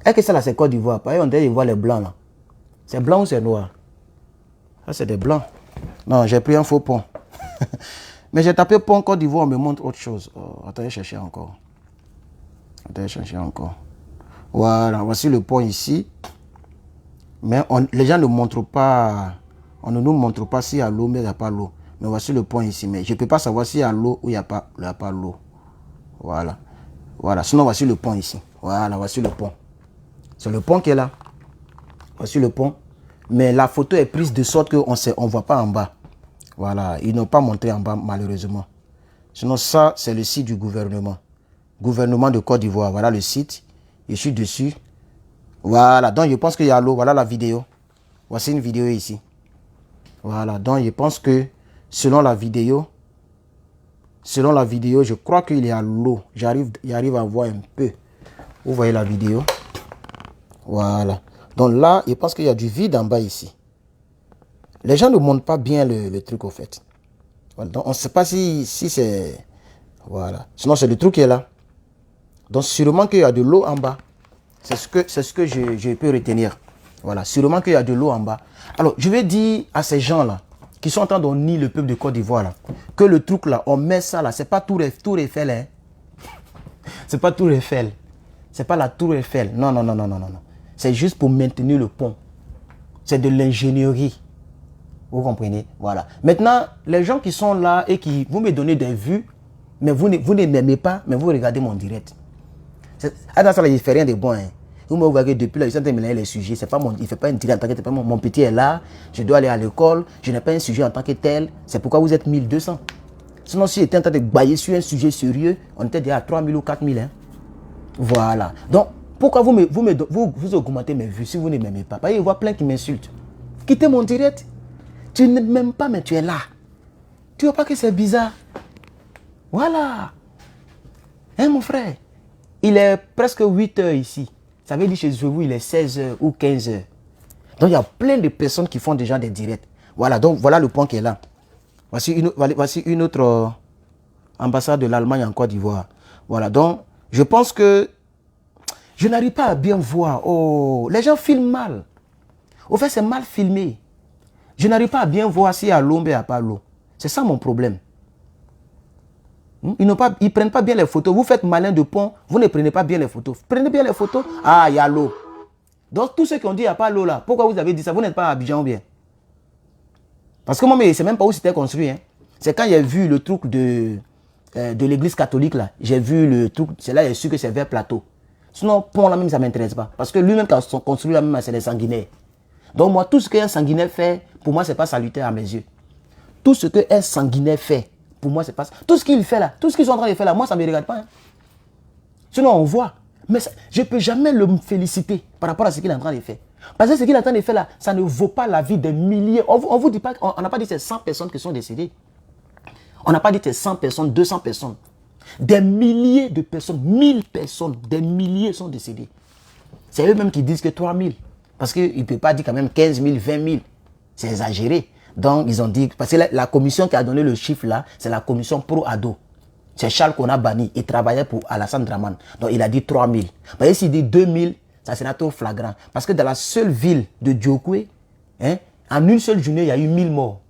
Est-ce que ça, là, c'est Côte d'Ivoire? Par exemple, on dirait voir les blancs, là. C'est blanc ou c'est noir? Ça, c'est des blancs. Non, j'ai pris un faux pont. Mais j'ai tapé pont Côte d'Ivoire, on me montre autre chose. Oh, attendez, chercher encore. Voilà, voici le pont ici. Mais les gens ne montrent pas. On ne nous montre pas s'il y a l'eau, mais il n'y a pas l'eau. Mais voici le pont ici. Mais je ne peux pas savoir s'il y a l'eau ou il n'y a pas l'eau. Voilà. Voilà. Sinon, voici le pont ici. Voilà, voici le pont. C'est le pont qui est là. Voici le pont. Mais la photo est prise de sorte qu'on ne voit pas en bas. Voilà. Ils n'ont pas montré en bas, malheureusement. Sinon, ça, c'est le site du gouvernement. Gouvernement de Côte d'Ivoire. Voilà le site. Je suis dessus. Voilà. Donc, je pense qu'il y a l'eau. Voilà la vidéo. Voici une vidéo ici. Voilà. Donc, je pense que selon la vidéo, je crois qu'il y a l'eau. J'arrive à voir un peu. Vous voyez la vidéo. Voilà. Donc là, je pense qu'il y a du vide en bas ici. Les gens ne montrent pas bien le truc au fait. Voilà. Donc on ne sait pas si c'est... Voilà. Sinon, c'est le truc qui est là. Donc sûrement qu'il y a de l'eau en bas. C'est ce que je peux retenir. Voilà. Sûrement qu'il y a de l'eau en bas. Alors, je vais dire à ces gens-là, qui sont en train de nier le peuple de Côte d'Ivoire, là, que le truc là, on met ça là, c'est pas Tour Eiffel, hein. C'est pas Tour Eiffel. C'est pas la Tour Eiffel. Non. C'est juste pour maintenir le pont. C'est de l'ingénierie. Vous comprenez? Voilà. Maintenant, les gens qui sont là et qui... Vous me donnez des vues, mais vous ne m'aimez pas, mais vous regardez mon direct. Dans ça, il ne fait rien de bon. Hein. Vous me voyez depuis là, ils sont en train de mélanger les sujets. Il ne fait pas un direct en tant que tel. Mon petit est là, je dois aller à l'école, je n'ai pas un sujet en tant que tel. C'est pourquoi vous êtes 1200. Sinon, si j'étais en train de bailler sur un sujet sérieux, on était déjà à 3000 ou 4000. Hein. Voilà. Donc, pourquoi vous augmentez mes vues si vous ne m'aimez pas? Parce qu'il y a plein qui m'insultent. Quittez mon direct. Tu ne m'aimes pas, mais tu es là. Tu vois pas que c'est bizarre? Voilà. Hein, mon frère? Il est presque 8 heures ici. Ça veut dire chez vous, il est 16 heures ou 15 heures. Donc, il y a plein de personnes qui font déjà des directs. Voilà, donc voilà le point qui est là. Voici une autre ambassade de l'Allemagne en Côte d'Ivoire. Voilà, donc, je pense que je n'arrive pas à bien voir. Oh, les gens filment mal. Au fait, c'est mal filmé. Je n'arrive pas à bien voir s'il y a l'eau, mais il n'y a pas l'eau. C'est ça mon problème. Ils ne prennent pas bien les photos. Vous faites malin de pont, vous ne prenez pas bien les photos. Prenez bien les photos. Ah, il y a l'eau. Donc, tous ceux qui ont dit qu'il n'y a pas l'eau là, pourquoi vous avez dit ça? Vous n'êtes pas à Abidjan ou bien? Parce que moi, je ne sais même pas où c'était construit. Hein. C'est quand j'ai vu le truc de l'église catholique là. J'ai vu le truc, c'est là j'ai su que c'est vers Plateau. Sinon, pont là même, ça ne m'intéresse pas. Parce que lui-même, quand ils construit là même, c'est des sanguinaires. Donc moi, tout ce qu'un sanguinaire fait, pour moi, ce n'est pas salutaire à mes yeux. Tout ce qu'un sanguinaire fait, pour moi, c'est pas ça. Tout ce qu'il fait là, tout ce qu'ils sont en train de faire là, moi, ça ne me regarde pas. Hein. Sinon, on voit. Mais ça, je ne peux jamais le féliciter par rapport à ce qu'il est en train de faire. Parce que ce qu'il est en train de faire là, ça ne vaut pas la vie des milliers. On vous dit pas, on n'a pas dit que c'est 100 personnes qui sont décédées. On n'a pas dit que c'est 100 personnes, 200 personnes. Des milliers de personnes, 1000 personnes, des milliers sont décédés. C'est eux-mêmes qui disent que 3000. Parce qu'ils ne peuvent pas dire quand même 15 000, 20 000. C'est exagéré. Donc, ils ont dit, parce que la commission qui a donné le chiffre là, c'est la commission pro-ado. C'est Charles qu'on a banni. Il travaillait pour Alassane Draman. Donc, il a dit 3000. Mais s'il dit 2000, ça sera trop flagrant. Parce que dans la seule ville de Djokwe, hein, en une seule journée, il y a eu 1000 morts.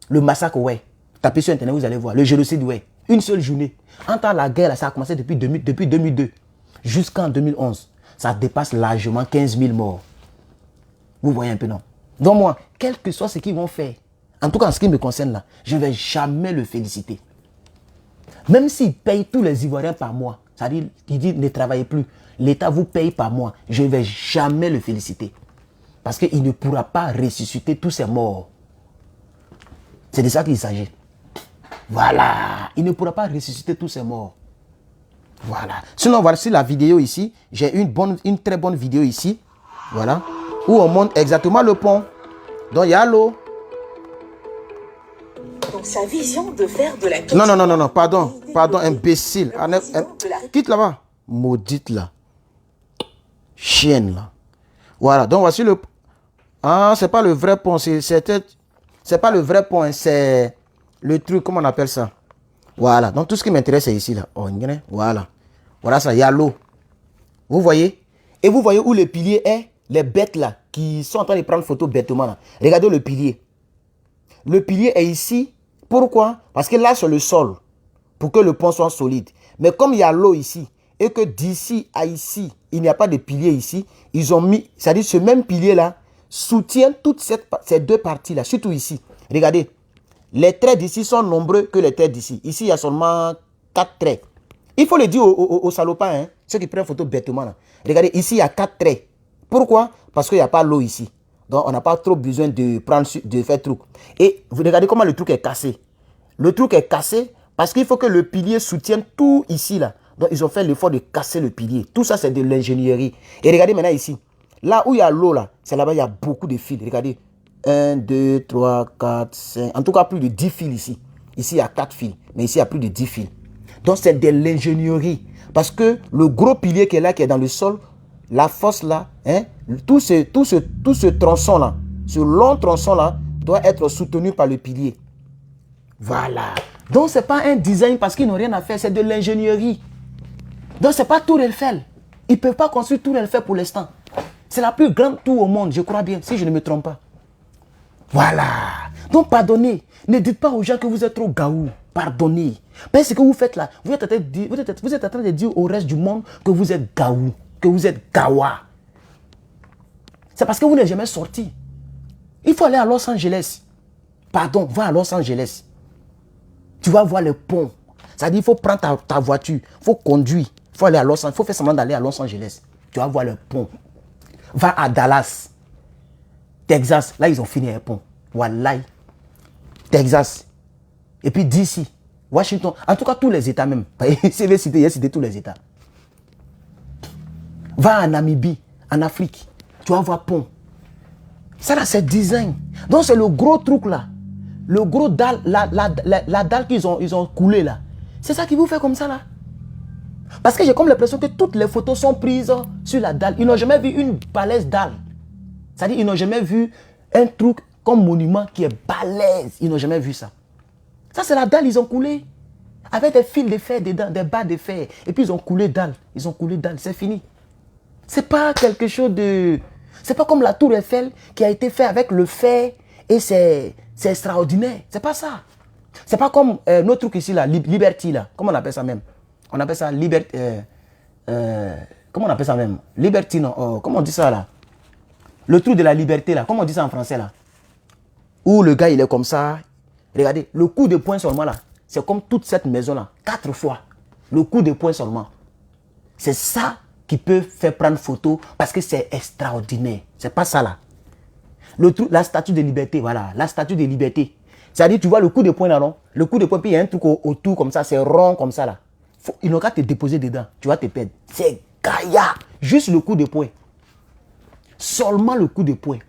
Le massacre, ouais. Tapez sur Internet, vous allez voir. Le génocide, ouais. Une seule journée. En temps, la guerre, ça a commencé depuis 2002 jusqu'en 2011. Ça dépasse largement 15 000 morts. Vous voyez un peu, non? Donc moi, quel que soit ce qu'ils vont faire, en tout cas en ce qui me concerne là, je ne vais jamais le féliciter. Même s'il paye tous les Ivoiriens par mois, c'est-à-dire qu'il dit ne travaillez plus, l'État vous paye par mois, je ne vais jamais le féliciter. Parce qu'il ne pourra pas ressusciter tous ces morts. C'est de ça qu'il s'agit. Voilà. Il ne pourra pas ressusciter tous ces morts. Voilà. Sinon, voici la vidéo ici. J'ai une très bonne vidéo ici. Voilà. Où on montre exactement le pont. Donc, il y a l'eau. Donc, sa vision de faire de la... Non, pardon, imbécile. Quitte là-bas. Maudite là. Chienne là. Voilà, donc voici le... Ah, c'est pas le vrai pont, c'est pas le vrai pont, c'est le truc, comment on appelle ça? Voilà, donc tout ce qui m'intéresse c'est ici là. Oh, voilà. Voilà ça, il y a l'eau. Vous voyez? Et vous voyez où le pilier est? Les bêtes là, qui sont en train de prendre photo bêtement là. Regardez le pilier. Le pilier est ici. Pourquoi? Parce que là, sur le sol, pour que le pont soit solide. Mais comme il y a l'eau ici, et que d'ici à ici, il n'y a pas de pilier ici, ils ont mis, c'est-à-dire ce même pilier-là, soutient toutes ces deux parties-là, surtout ici. Regardez, les traits d'ici sont nombreux que les traits d'ici. Ici, il y a seulement 4 traits. Il faut le dire aux salopards, hein, ceux qui prennent photo bêtement. Là. Regardez, ici, il y a 4 traits. Pourquoi? Parce qu'il n'y a pas l'eau ici. Donc, on n'a pas trop besoin de faire truc. Et vous regardez comment le truc est cassé. Le truc est cassé parce qu'il faut que le pilier soutienne tout ici, là. Donc, ils ont fait l'effort de casser le pilier. Tout ça, c'est de l'ingénierie. Et regardez maintenant ici. Là où il y a l'eau, là, c'est là-bas, il y a beaucoup de fils. Regardez. 1, 2, 3, 4, 5. En tout cas, plus de 10 fils ici. Ici, il y a 4 fils. Mais ici, il y a plus de 10 fils. Donc, c'est de l'ingénierie. Parce que le gros pilier qui est là, qui est dans le sol, la fosse là, hein, tout ce tronçon-là, ce long tronçon-là, doit être soutenu par le pilier. Voilà. Donc, ce n'est pas un design parce qu'ils n'ont rien à faire. C'est de l'ingénierie. Donc, ce n'est pas Tour Eiffel. Ils ne peuvent pas construire Tour Eiffel pour l'instant. C'est la plus grande tour au monde, je crois bien, si je ne me trompe pas. Voilà. Donc, pardonnez. Ne dites pas aux gens que vous êtes trop gaou. Pardonnez. Parce que ce que vous faites là, vous êtes en train de dire au reste du monde que vous êtes gaou, que vous êtes gawa. C'est parce que vous n'êtes jamais sorti. Il faut aller à Los Angeles. Pardon, va à Los Angeles. Tu vas voir le pont. C'est-à-dire qu'il faut prendre ta voiture, il faut conduire, il faut aller à Los Angeles, il faut faire semblant d'aller à Los Angeles. Tu vas voir le pont. Va à Dallas, Texas. Là, ils ont fini un pont. Wallahi. Texas. Et puis d'ici, Washington. En tout cas, tous les États même. C'est les cités, il y a cité tous les États. Va à Namibie, en Afrique. Tu vas voir pont. Ça là, c'est design. Donc, c'est le gros truc là. Le gros dalle, la dalle qu'ils ont coulé là. C'est ça qui vous fait comme ça là. Parce que j'ai comme l'impression que toutes les photos sont prises sur la dalle. Ils n'ont jamais vu une balèze dalle. C'est-à-dire ils n'ont jamais vu un truc comme monument qui est balèze. Ils n'ont jamais vu ça. Ça, c'est la dalle, ils ont coulé. Avec des fils de fer dedans, des barres de fer. Et puis ils ont coulé dalle. Ils ont coulé dalle, c'est fini. C'est pas quelque chose de... C'est pas comme la tour Eiffel qui a été fait avec le fer et c'est extraordinaire. C'est pas ça. C'est pas comme notre truc ici, là, Liberty, là. Comment on appelle ça même? On appelle ça Liberty. Comment on appelle ça même? Liberty, non. Comment on dit ça là? Le trou de la liberté, là, comment on dit ça en français, là? Où le gars, il est comme ça. Regardez, le coup de poing seulement, là, c'est comme toute cette maison-là, 4 fois. Le coup de poing seulement. C'est ça qui peut faire prendre photo parce que c'est extraordinaire. C'est pas ça, là. Le trou, la statue de liberté, voilà, la statue de liberté. C'est-à-dire, tu vois le coup de poing, là, non? Le coup de poing, puis il y a un truc autour, comme ça, c'est rond, comme ça, là. Ils n'ont qu'à te déposer dedans. Tu vas te perdre. C'est gaillard. Juste le coup de poing. Seulement le coup de poing.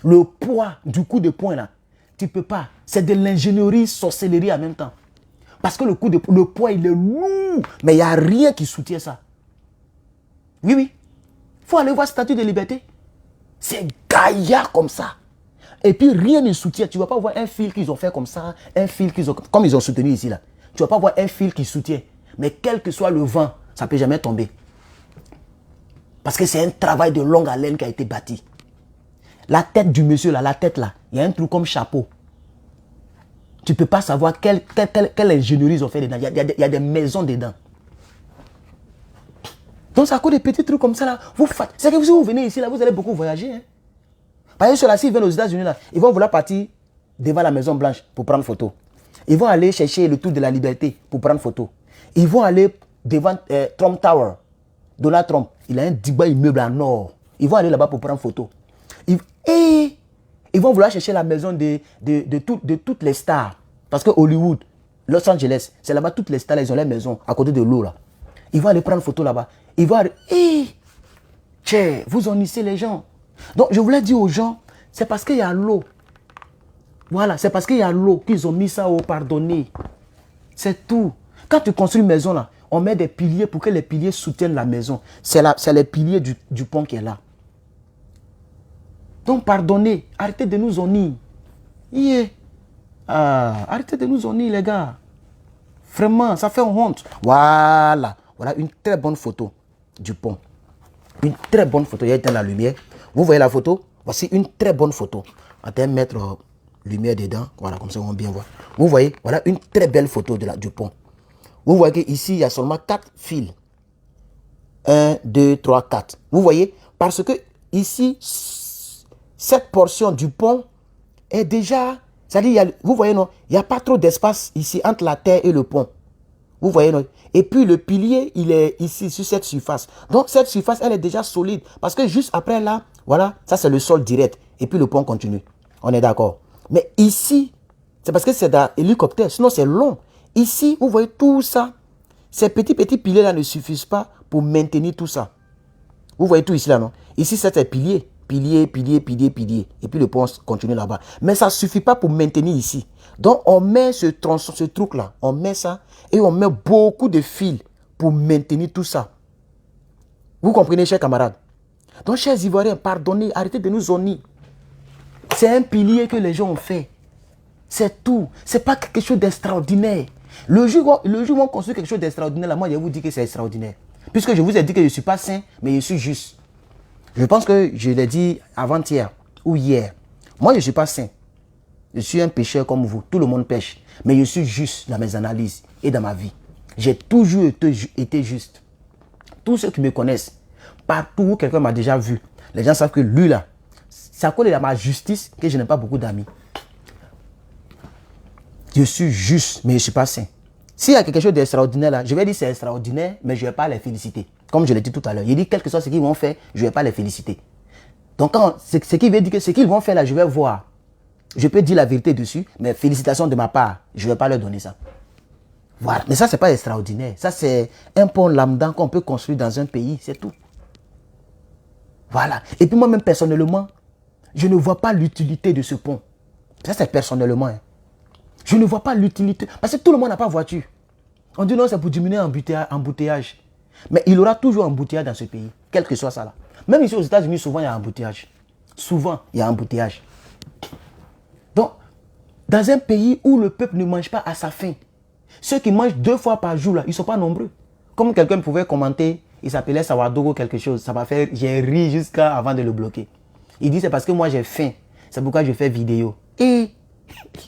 Le poids du coup de poing là, tu ne peux pas. C'est de l'ingénierie, sorcellerie en même temps. Parce que le poids il est lourd, mais il n'y a rien qui soutient ça. Oui, oui. Il faut aller voir Statue de liberté. C'est gaillard comme ça. Et puis rien ne soutient. Tu ne vas pas voir un fil qu'ils ont fait comme ça, un fil qu'ils ont, comme ils ont soutenu ici là. Tu ne vas pas voir un fil qui soutient. Mais quel que soit le vent, ça ne peut jamais tomber. Parce que c'est un travail de longue haleine qui a été bâti. La tête du monsieur là, la tête là, il y a un truc comme chapeau. Tu ne peux pas savoir quelle ingénierie ils ont fait dedans. Il y a des maisons dedans. Donc c'est à cause des petits trucs comme ça là. C'est que si vous venez ici là, vous allez beaucoup voyager. Hein. Par exemple, ceux-là, s'ils viennent aux États-Unis là, ils vont vouloir partir devant la Maison Blanche pour prendre photo. Ils vont aller chercher le tour de la liberté pour prendre photo. Ils vont aller devant Trump Tower. Donald Trump, il a un digba immeuble en or. Ils vont aller là-bas pour prendre photo. Et ils vont vouloir chercher la maison de toutes les stars. Parce que Hollywood, Los Angeles, c'est là-bas toutes les stars, ils ont les maisons à côté de l'eau là. Ils vont aller prendre photo là-bas. Ils vont aller... Tchè, vous ennuissez les gens. Donc je voulais dire aux gens, c'est parce qu'il y a l'eau. Voilà, c'est parce qu'il y a l'eau qu'ils ont mis ça au pardonné. C'est tout. Quand tu construis une maison là, on met des piliers pour que les piliers soutiennent la maison. C'est les piliers du pont qui est là. Donc pardonnez, arrêtez de nous ennuyer. Yeah. Arrêtez de nous ennuyer les gars. Vraiment, ça fait honte. Voilà. Voilà une très bonne photo du pont. Une très bonne photo. Il y a éteint la lumière. Vous voyez la photo? Voici une très bonne photo. On va mettre lumière dedans. Voilà, comme ça on va bien voir. Vous voyez? Voilà une très belle photo du pont. Vous voyez qu'ici, il y a seulement 4 fils. 1, 2, 3, 4. Vous voyez? Parce que ici, cette portion du pont est déjà... C'est-à-dire, vous voyez, non? Il n'y a pas trop d'espace ici entre la terre et le pont. Vous voyez, non? Et puis, le pilier, il est ici, sur cette surface. Donc, cette surface, elle est déjà solide. Parce que juste après là, voilà, ça, c'est le sol direct. Et puis, le pont continue. On est d'accord. Mais ici, c'est parce que c'est d'un hélicoptère. Sinon, c'est long. Ici, vous voyez tout ça. Ces petits piliers-là ne suffisent pas pour maintenir tout ça. Vous voyez tout ici, là, non? Ici, c'est un pilier. Pilier. Et puis le pont continue là-bas. Mais ça ne suffit pas pour maintenir ici. Donc, on met ce truc-là. On met ça et on met beaucoup de fils pour maintenir tout ça. Vous comprenez, chers camarades? Donc, chers Ivoiriens, pardonnez, arrêtez de nous ennuyer. C'est un pilier que les gens ont fait. C'est tout. Ce n'est pas quelque chose d'extraordinaire. Le jour où on construit quelque chose d'extraordinaire, là, moi, je vous dis que c'est extraordinaire. Puisque je vous ai dit que je ne suis pas saint, mais je suis juste. Je pense que je l'ai dit avant-hier ou hier. Moi, je ne suis pas saint. Je suis un pécheur comme vous. Tout le monde pêche. Mais je suis juste dans mes analyses et dans ma vie. J'ai toujours été juste. Tous ceux qui me connaissent, partout où quelqu'un m'a déjà vu, les gens savent que lui, là, c'est à cause de ma justice que je n'ai pas beaucoup d'amis. Je suis juste, mais je ne suis pas saint. S'il y a quelque chose d'extraordinaire là, je vais dire c'est extraordinaire, mais je ne vais pas les féliciter. Comme je l'ai dit tout à l'heure. Il dit quel que soit ce qu'ils vont faire, je ne vais pas les féliciter. Donc, ce qui veut dire que ce qu'ils vont faire là, je vais voir. Je peux dire la vérité dessus, mais félicitations de ma part, je ne vais pas leur donner ça. Voilà. Mais ça, ce n'est pas extraordinaire. Ça, c'est un pont lambda qu'on peut construire dans un pays, c'est tout. Voilà. Et puis moi-même, personnellement, je ne vois pas l'utilité de ce pont. Ça, c'est personnellement. Hein. Je ne vois pas l'utilité. Parce que tout le monde n'a pas voiture. On dit non, c'est pour diminuer l'embouteillage. Mais il y aura toujours un embouteillage dans ce pays, quel que soit ça là. Même ici aux États-Unis, souvent il y a un embouteillage. Souvent, il y a un embouteillage. Donc, dans un pays où le peuple ne mange pas à sa faim, ceux qui mangent 2 fois par jour, là, ils ne sont pas nombreux. Comme quelqu'un pouvait commenter, il s'appelait Sawadogo quelque chose. Ça m'a fait, j'ai ri jusqu'à avant de le bloquer. Il dit c'est parce que moi j'ai faim. C'est pourquoi je fais vidéo. Et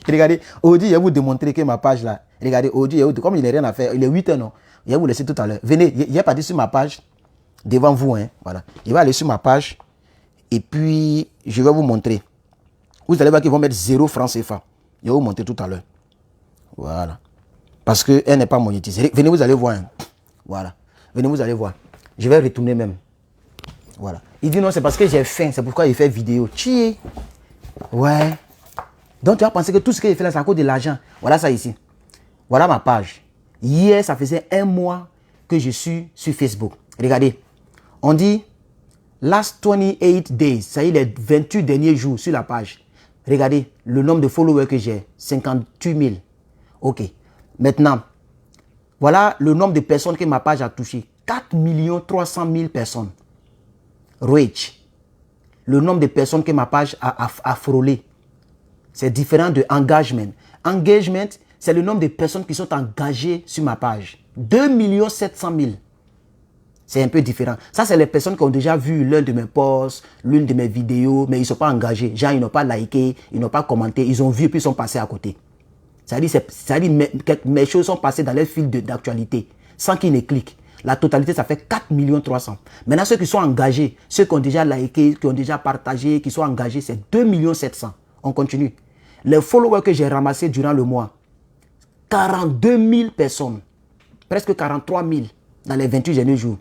regardez, Audi, je vais vous démontrer que ma page là. Regardez, Audi, comme il n'a rien à faire, il est 8 heures, non? Je vais vous laisser tout à l'heure. Venez, il est parti sur ma page devant vous. Hein, voilà. Il va aller sur ma page Et puis, je vais vous montrer. Vous allez voir qu'ils vont mettre 0 francs CFA. Je vais vous montrer tout à l'heure. Voilà. Parce qu'elle n'est pas monétisée. Venez, vous allez voir. Hein. Voilà. Venez, vous allez voir. Je vais retourner même. Voilà. Il dit non, c'est parce que j'ai faim. C'est pourquoi il fait vidéo. Tchié. Ouais. Donc, tu vas penser que tout ce qu'il fait là, c'est à cause de l'argent. Voilà ça ici. Voilà ma page. Hier, ça faisait 1 mois que je suis sur Facebook. Regardez. On dit last 28 days. Ça y est, les 28 derniers jours sur la page. Regardez le nombre de followers que j'ai. 58 000. Ok. Maintenant, voilà le nombre de personnes que ma page a touché. 4 300 000 personnes. Reach. Le nombre de personnes que ma page a frôlé. C'est différent de engagement. Engagement, c'est le nombre de personnes qui sont engagées sur ma page. 2 700 000. C'est un peu différent. Ça, c'est les personnes qui ont déjà vu l'un de mes posts, l'une de mes vidéos, mais ils ne sont pas engagés. Genre, ils n'ont pas liké, ils n'ont pas commenté, ils ont vu puis ils sont passés à côté. C'est-à-dire mes choses sont passées dans les fils d'actualité sans qu'ils ne cliquent. La totalité, ça fait 4 300 000. Maintenant, ceux qui sont engagés, ceux qui ont déjà liké, qui ont déjà partagé, qui sont engagés, c'est 2 700 000. On continue. Les followers que j'ai ramassés durant le mois, 42 000 personnes, presque 43 000 dans les 28 derniers jours.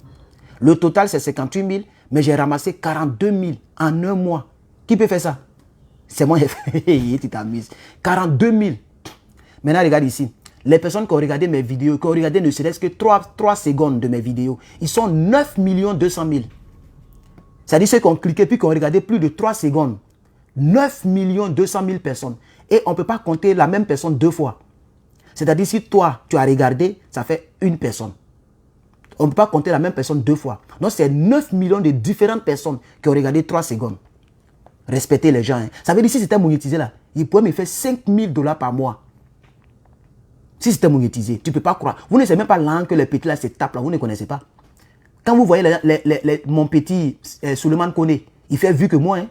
Le total, c'est 58 000, mais j'ai ramassé 42 000 en 1 mois. Qui peut faire ça? C'est moi, tu t'amuses. 42 000. Maintenant, regarde ici. Les personnes qui ont regardé mes vidéos, qui ont regardé ne serait-ce que 3 secondes de mes vidéos, ils sont 9 200 000. C'est-à-dire ceux qui ont cliqué puis qui ont regardé plus de 3 secondes. 9 200 000 personnes. Et on ne peut pas compter la même personne 2 fois. C'est-à-dire si toi, tu as regardé, ça fait une personne. On ne peut pas compter la même personne 2 fois. Donc, c'est 9 millions de différentes personnes qui ont regardé 3 secondes. Respectez les gens. Hein. Ça veut dire si c'était monétisé là, il pourrait me faire 5 000 $ par mois. Si c'était monétisé, tu ne peux pas croire. Vous ne savez même pas l'angle que les petits là se tapent là, vous ne connaissez pas. Quand vous voyez mon petit Suleiman Kone, il fait vu que moi. Hein.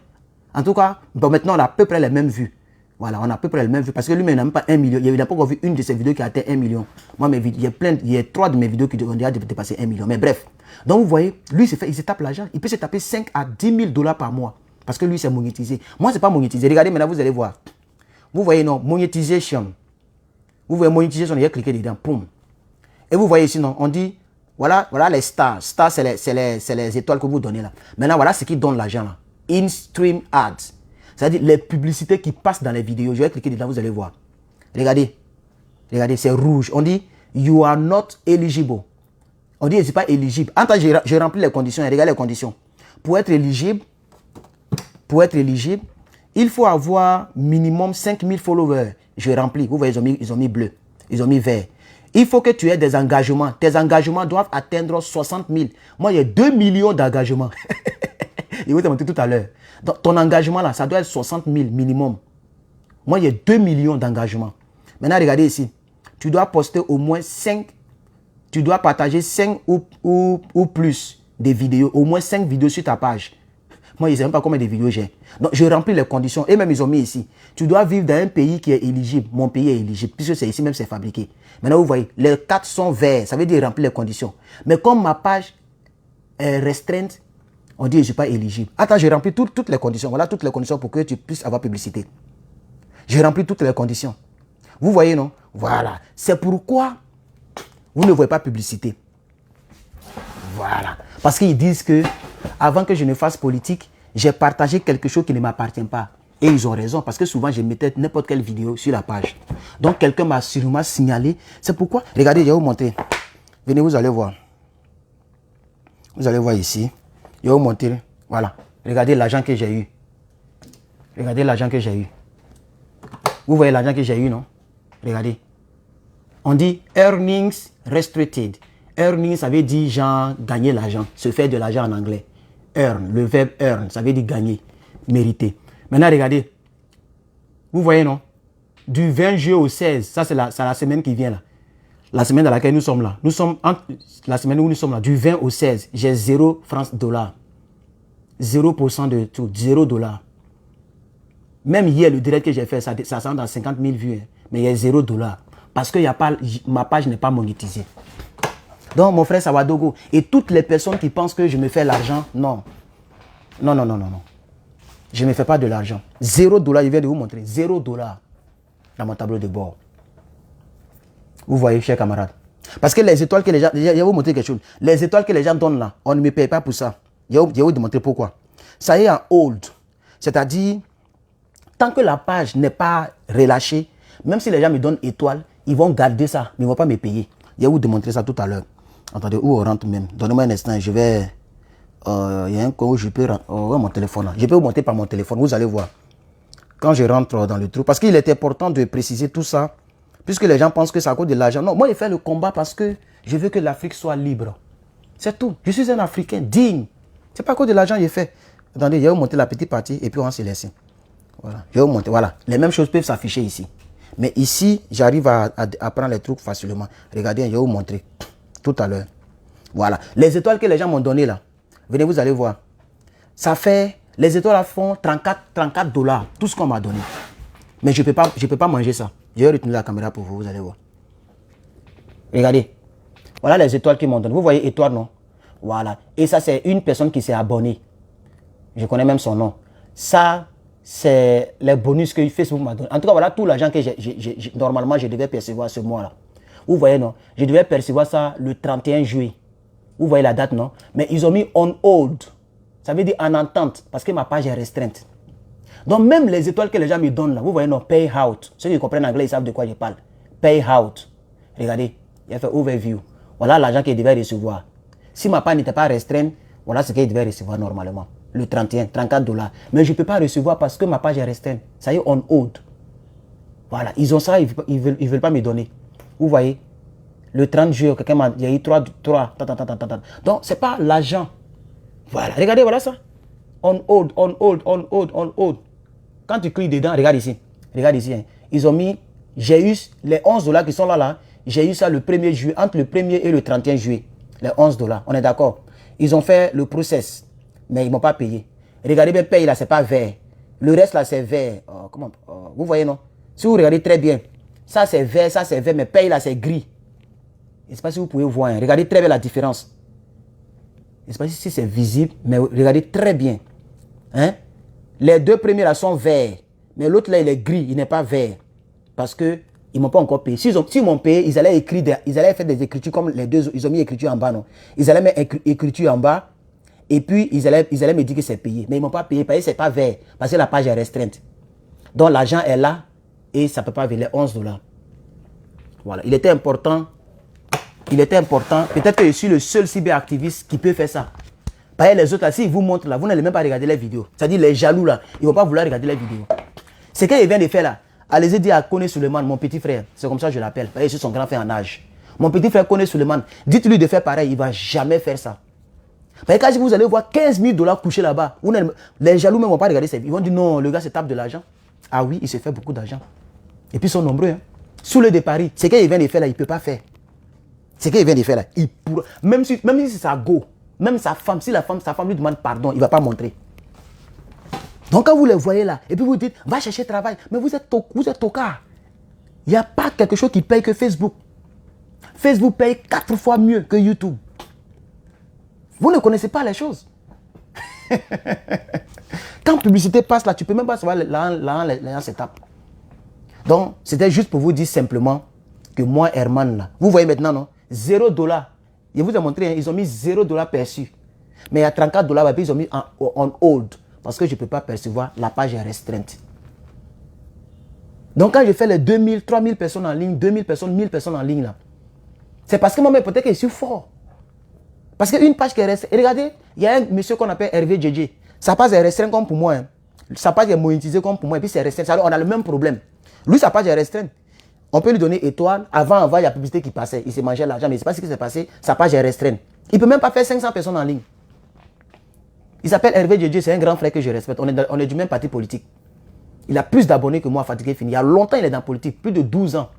En tout cas, bon, maintenant on a à peu près les mêmes vues. Voilà, on a à peu près les mêmes vues. Parce que lui-même, il n'a même pas 1 million. Il n'a pas encore vu une de ses vidéos qui a atteint 1 million. Moi, il y a 3 de mes vidéos qui ont déjà dépassé 1 million. Mais bref. Donc, vous voyez, lui, il se tape l'argent. Il peut se taper 5 à 10 000 $ par mois. Parce que lui, c'est monétisé. Moi, ce n'est pas monétisé. Regardez, maintenant, vous allez voir. Vous voyez, non, monétisation. Vous voyez, monétisation, il y a cliqué dedans. Poum. Et vous voyez ici, non, on dit, voilà les stars. Stars, c'est les étoiles que vous donnez là. Maintenant, voilà ce qui donne l'argent là. In-stream ads. C'est-à-dire les publicités qui passent dans les vidéos. Je vais cliquer dedans, vous allez voir. Regardez. Regardez, c'est rouge. On dit, you are not eligible. On dit, je ne suis pas éligible. Attends, je remplis les conditions. Regardez les conditions. Pour être éligible, il faut avoir minimum 5000 followers. Je remplis. Vous voyez, ils ont mis bleu. Ils ont mis vert. Il faut que tu aies des engagements. Tes engagements doivent atteindre 60 000. Moi, il y a 2 millions d'engagements. Je vais te montrer tout à l'heure. Donc, ton engagement là, ça doit être 60 000 minimum. Moi, il y a 2 millions d'engagements. Maintenant, regardez ici. Tu dois poster au moins 5. Tu dois partager 5 ou plus de vidéos. Au moins 5 vidéos sur ta page. Moi, je ne sais même pas combien de vidéos j'ai. Donc, je remplis les conditions. Et même, ils ont mis ici. Tu dois vivre dans un pays qui est éligible. Mon pays est éligible. Puisque c'est ici même, c'est fabriqué. Maintenant, vous voyez, les 4 sont verts. Ça veut dire remplir les conditions. Mais comme ma page est restreinte, on dit je ne suis pas éligible. Attends, je remplis toutes les conditions. Voilà toutes les conditions pour que tu puisses avoir publicité. Je remplis toutes les conditions. Vous voyez, non? Voilà. C'est pourquoi vous ne voyez pas publicité. Voilà. Parce qu'ils disent que avant que je ne fasse politique, j'ai partagé quelque chose qui ne m'appartient pas. Et ils ont raison, parce que souvent, je mettais n'importe quelle vidéo sur la page. Donc, quelqu'un m'a sûrement signalé. C'est pourquoi, regardez, je vais vous montrer. Venez, vous allez voir. Vous allez voir ici. Je vais vous montrer. Voilà. Regardez l'argent que j'ai eu. Regardez l'argent que j'ai eu. Vous voyez l'argent que j'ai eu, non? Regardez. On dit earnings restricted. Earnings, ça veut dire genre gagner l'argent. Se faire de l'argent en anglais. Earn, le verbe earn, ça veut dire gagner, mériter. Maintenant, regardez. Vous voyez, non? Du 20 juillet au 16, ça c'est la semaine qui vient là. La semaine dans laquelle nous sommes là. Nous sommes la semaine où nous sommes là. Du 20 au 16, j'ai 0 francs dollars. 0% de tout, 0 $. Même hier, le direct que j'ai fait, ça sent dans 50 000 vues. Hein, mais il y a 0 $. Parce que ma page n'est pas monétisée. Donc, mon frère Sawadogo, et toutes les personnes qui pensent que je me fais l'argent, non. Non, non, non, non, non. Je ne me fais pas de l'argent. 0 $, je viens de vous montrer. 0 $ dans mon tableau de bord. Vous voyez, chers camarades. Parce que les étoiles que les gens... Je vais vous montrer quelque chose. Les étoiles que les gens donnent là, on ne me paye pas pour ça. Je vais vous montrer pourquoi. Ça est en hold. C'est-à-dire, tant que la page n'est pas relâchée, même si les gens me donnent étoiles, ils vont garder ça, mais ils ne vont pas me payer. Je vais vous démontrer ça tout à l'heure. Attendez, où on rentre même. Donnez-moi un instant, je vais... Il y a un coin où je peux... mon téléphone là. Je peux vous montrer par mon téléphone, vous allez voir. Quand je rentre dans le trou. Parce qu'il est important de préciser tout ça. Puisque les gens pensent que c'est à cause de l'argent. Non, moi, je fais le combat parce que je veux que l'Afrique soit libre. C'est tout. Je suis un Africain digne. C'est pas à cause de l'argent que je fais. Attendez, je vais vous montrer la petite partie et puis on va se laisser. Voilà. Je vais vous montrer. Voilà. Les mêmes choses peuvent s'afficher ici. Mais ici, j'arrive à prendre les trucs facilement. Regardez, je vais vous montrer tout à l'heure. Voilà. Les étoiles que les gens m'ont données là. Venez, vous allez voir. Ça fait... Les étoiles là font 34 $. Tout ce qu'on m'a donné. Mais je peux pas manger ça. Je vais retenir la caméra pour vous, vous allez voir. Regardez. Voilà les étoiles qu'ils m'ont donné. Vous voyez étoile, non? Voilà. Et ça, c'est une personne qui s'est abonnée. Je connais même son nom. Ça, c'est les bonus que Facebook m'a donné. En tout cas, voilà tout l'argent que normalement, je devais percevoir ce mois-là. Vous voyez, non? Je devais percevoir ça le 31 juillet. Vous voyez la date, non? Mais ils ont mis on hold. Ça veut dire en entente, parce que ma page est restreinte. Donc, même les étoiles que les gens me donnent là, vous voyez, non, pay out. Ceux qui comprennent anglais, ils savent de quoi je parle. Pay out. Regardez, il a fait overview. Voilà l'argent qu'il devait recevoir. Si ma page n'était pas restreinte, voilà ce qu'il devait recevoir normalement. Le 31, 34 $. Mais je ne peux pas recevoir parce que ma page est restreinte. Ça y est, on hold. Voilà, ils ont ça, ils ne veulent pas me donner. Vous voyez, le 30 juillet, quelqu'un m'a dit, il y a eu 3. Donc, ce n'est pas l'argent. Voilà, regardez, voilà ça. On hold, on hold, on hold, on hold. Quand tu cliques dedans, regarde ici. Regarde ici. Hein. Ils ont mis, j'ai eu les 11 $ qui sont là. J'ai eu ça le 1er juillet, entre le 1er et le 31 juillet. Les 11 $. On est d'accord. Ils ont fait le process, mais ils ne m'ont pas payé. Regardez bien, paye là, c'est pas vert. Le reste là, c'est vert. Vous voyez, non? Si vous regardez très bien, ça c'est vert, mais paye là, c'est gris. Je ne sais pas si vous pouvez voir. Hein. Regardez très bien la différence. Je ne sais pas si c'est visible, mais regardez très bien. Hein? Les deux premiers là sont verts, mais l'autre là il est gris, il n'est pas vert. Parce qu'ils ne m'ont pas encore payé. S'ils m'ont payé, ils allaient faire des écritures comme les deux, ils ont mis écriture en bas, non? Ils allaient mettre écriture en bas, et puis ils allaient me dire que c'est payé. Mais ils ne m'ont pas payé, parce que ce n'est pas vert, parce que la page est restreinte. Donc l'argent est là, et ça ne peut pas venir, 11 $. Voilà, il était important, peut-être que je suis le seul cyberactiviste qui peut faire ça. Parce que les autres, là, s'ils vous montrent là, vous n'allez même pas regarder les vidéos. C'est-à-dire les jaloux là, ils ne vont pas vouloir regarder les vidéos. Ce qu'il vient de faire là, allez-y dire à Kone Suleiman, mon petit frère, c'est comme ça que je l'appelle, parce que je suis son grand frère en âge. Mon petit frère Kone Suleiman, dites-lui de faire pareil, il ne va jamais faire ça. Parce que quand vous allez voir 15 000 $ couchés là-bas, les jaloux même ne vont pas regarder ça. Ils vont dire non, le gars se tape de l'argent. Ah oui, il se fait beaucoup d'argent. Et puis ils sont nombreux. Hein. Sous le de Paris, ce qu'il vient de faire là, il ne peut pas faire. Ce qu'il vient de faire là, il pourra, même si c'est sa go, même sa femme, si sa femme lui demande pardon, il ne va pas montrer. Donc quand vous les voyez là, et puis vous dites, va chercher travail, mais vous êtes tocard. Il n'y a pas quelque chose qui paye que Facebook. Facebook paye 4 fois mieux que YouTube. Vous ne connaissez pas les choses. Quand publicité passe là, tu ne peux même pas savoir l'an s'étape. Donc, c'était juste pour vous dire simplement que moi, Herman, là, vous voyez maintenant, non? 0 $. Je vous ai montré, hein, ils ont mis 0 $ perçu. Mais il y a 34 $, et puis ils ont mis en hold. Parce que je ne peux pas percevoir, la page est restreinte. Donc, quand je fais les 2000, 3000 personnes en ligne, 2000 personnes, 1000 personnes en ligne, là, c'est parce que moi-même, peut-être que je suis fort. Parce qu'une page qui est restreinte, regardez, il y a un monsieur qu'on appelle Hervé JJ. Sa page est restreinte comme pour moi. Hein. Sa page est monétisée comme pour moi, et puis c'est restreint. On a le même problème. Lui, sa page est restreinte. On peut lui donner étoile. Avant, il y a la publicité qui passait. Il s'est mangé l'argent, mais il ne sait pas ce qui s'est passé. Sa page est restreinte. Il ne peut même pas faire 500 personnes en ligne. Il s'appelle Hervé JJ, c'est un grand frère que je respecte. On est du même parti politique. Il a plus d'abonnés que moi, Fatigué Fini. Il y a longtemps, il est dans la politique, plus de 12 ans.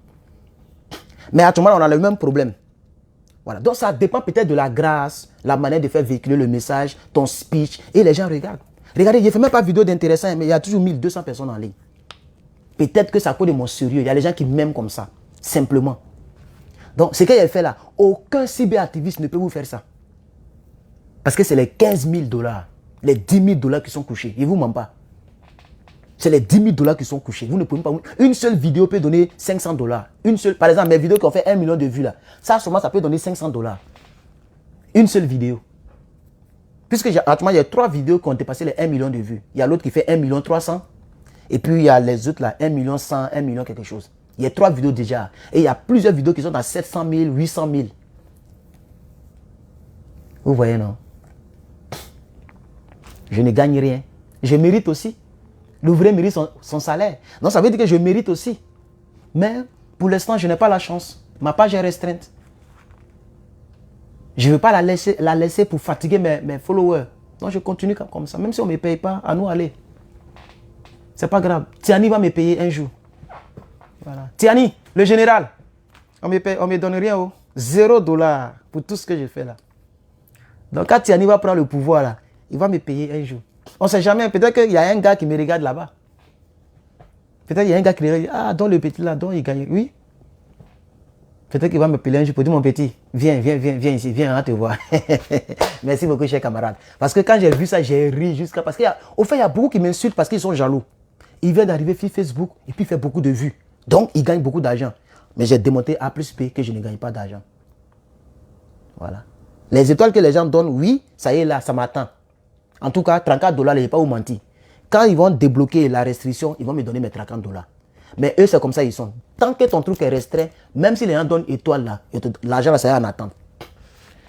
Mais actuellement, on a le même problème. Voilà. Donc, ça dépend peut-être de la grâce, la manière de faire véhiculer le message, ton speech, et les gens regardent. Regardez, je ne fais même pas de vidéo d'intéressant, mais il y a toujours 1200 personnes en ligne. Peut-être que ça cause de mon sérieux. Il y a des gens qui m'aiment comme ça, simplement. Donc, ce qu'il a fait là, aucun cyberactiviste ne peut vous faire ça. Parce que c'est les 15 000 $, les 10 000 $ qui sont couchés. Il ne vous ment pas. C'est les 10 000 $ qui sont couchés. Vous ne pouvez pas... Une seule vidéo peut donner 500 $. Une seule, par exemple, mes vidéos qui ont fait 1 million de vues là. Ça, seulement, ça peut donner 500 $. Une seule vidéo. Puisque actuellement, il y a 3 vidéos qui ont dépassé les 1 million de vues. Il y a l'autre qui fait 1 million 300. Et puis, il y a les autres là, 1 million 100, 1 million quelque chose. Il y a 3 vidéos déjà. Et il y a plusieurs vidéos qui sont à 700 000, 800 000. Vous voyez, non? Je ne gagne rien. Je mérite aussi. L'ouvrier mérite son salaire. Donc, ça veut dire que je mérite aussi. Mais, pour l'instant, je n'ai pas la chance. Ma page est restreinte. Je ne veux pas la laisser pour fatiguer mes followers. Donc, je continue comme ça. Même si on ne me paye pas, à nous aller. C'est pas grave. Tiani va me payer un jour. Voilà. Tiani, le général. On me donne rien. Oh. 0 $ pour tout ce que je fais là. Donc, quand Tiani va prendre le pouvoir là, il va me payer un jour. On ne sait jamais. Peut-être qu'il y a un gars qui me regarde là-bas. Peut-être qu'il y a un gars qui me regarde. Ah, donc le petit là, donc il gagne. Oui. Peut-être qu'il va me payer un jour pour dire mon petit, viens ici, viens, on te voir. Merci beaucoup, cher camarade. Parce que quand j'ai vu ça, j'ai ri jusqu'à... Parce qu'au fait, il y a beaucoup qui m'insultent parce qu'ils sont jaloux. Il vient d'arriver sur Facebook et puis il fait beaucoup de vues. Donc, il gagne beaucoup d'argent. Mais j'ai démontré A plus B que je ne gagne pas d'argent. Voilà. Les étoiles que les gens donnent, oui, ça y est là, ça m'attend. En tout cas, 34 $, je n'ai pas vous mentir. Quand ils vont débloquer la restriction, ils vont me donner mes 30 $. Mais eux, c'est comme ça ils sont. Tant que ton truc est restreint, même si les gens donnent étoile là, l'argent là, ça y est en attente.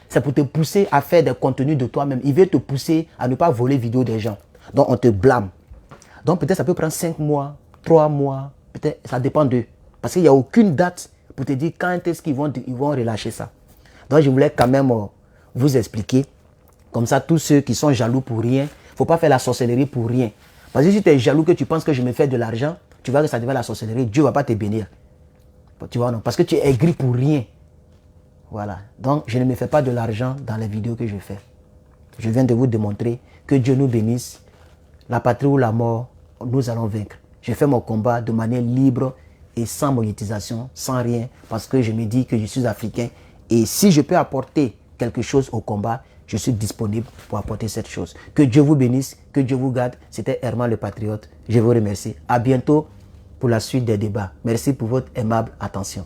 C'est pour te pousser à faire des contenus de toi-même. Il veut te pousser à ne pas voler vidéo des gens. Donc, on te blâme. Donc, peut-être ça peut prendre 5 mois, 3 mois. Peut-être, ça dépend d'eux. Parce qu'il n'y a aucune date pour te dire quand est-ce qu'ils vont relâcher ça. Donc, je voulais quand même vous expliquer. Comme ça, tous ceux qui sont jaloux pour rien, il ne faut pas faire la sorcellerie pour rien. Parce que si tu es jaloux que tu penses que je me fais de l'argent, tu vois que ça devient la sorcellerie, Dieu ne va pas te bénir. Tu vois, non? Parce que tu es aigri pour rien. Voilà. Donc, je ne me fais pas de l'argent dans les vidéos que je fais. Je viens de vous démontrer que Dieu nous bénisse. La patrie ou la mort, nous allons vaincre. Je fais mon combat de manière libre et sans monétisation, sans rien, parce que je me dis que je suis africain. Et si je peux apporter quelque chose au combat, je suis disponible pour apporter cette chose. Que Dieu vous bénisse, que Dieu vous garde. C'était Herman le Patriote. Je vous remercie. À bientôt pour la suite des débats. Merci pour votre aimable attention.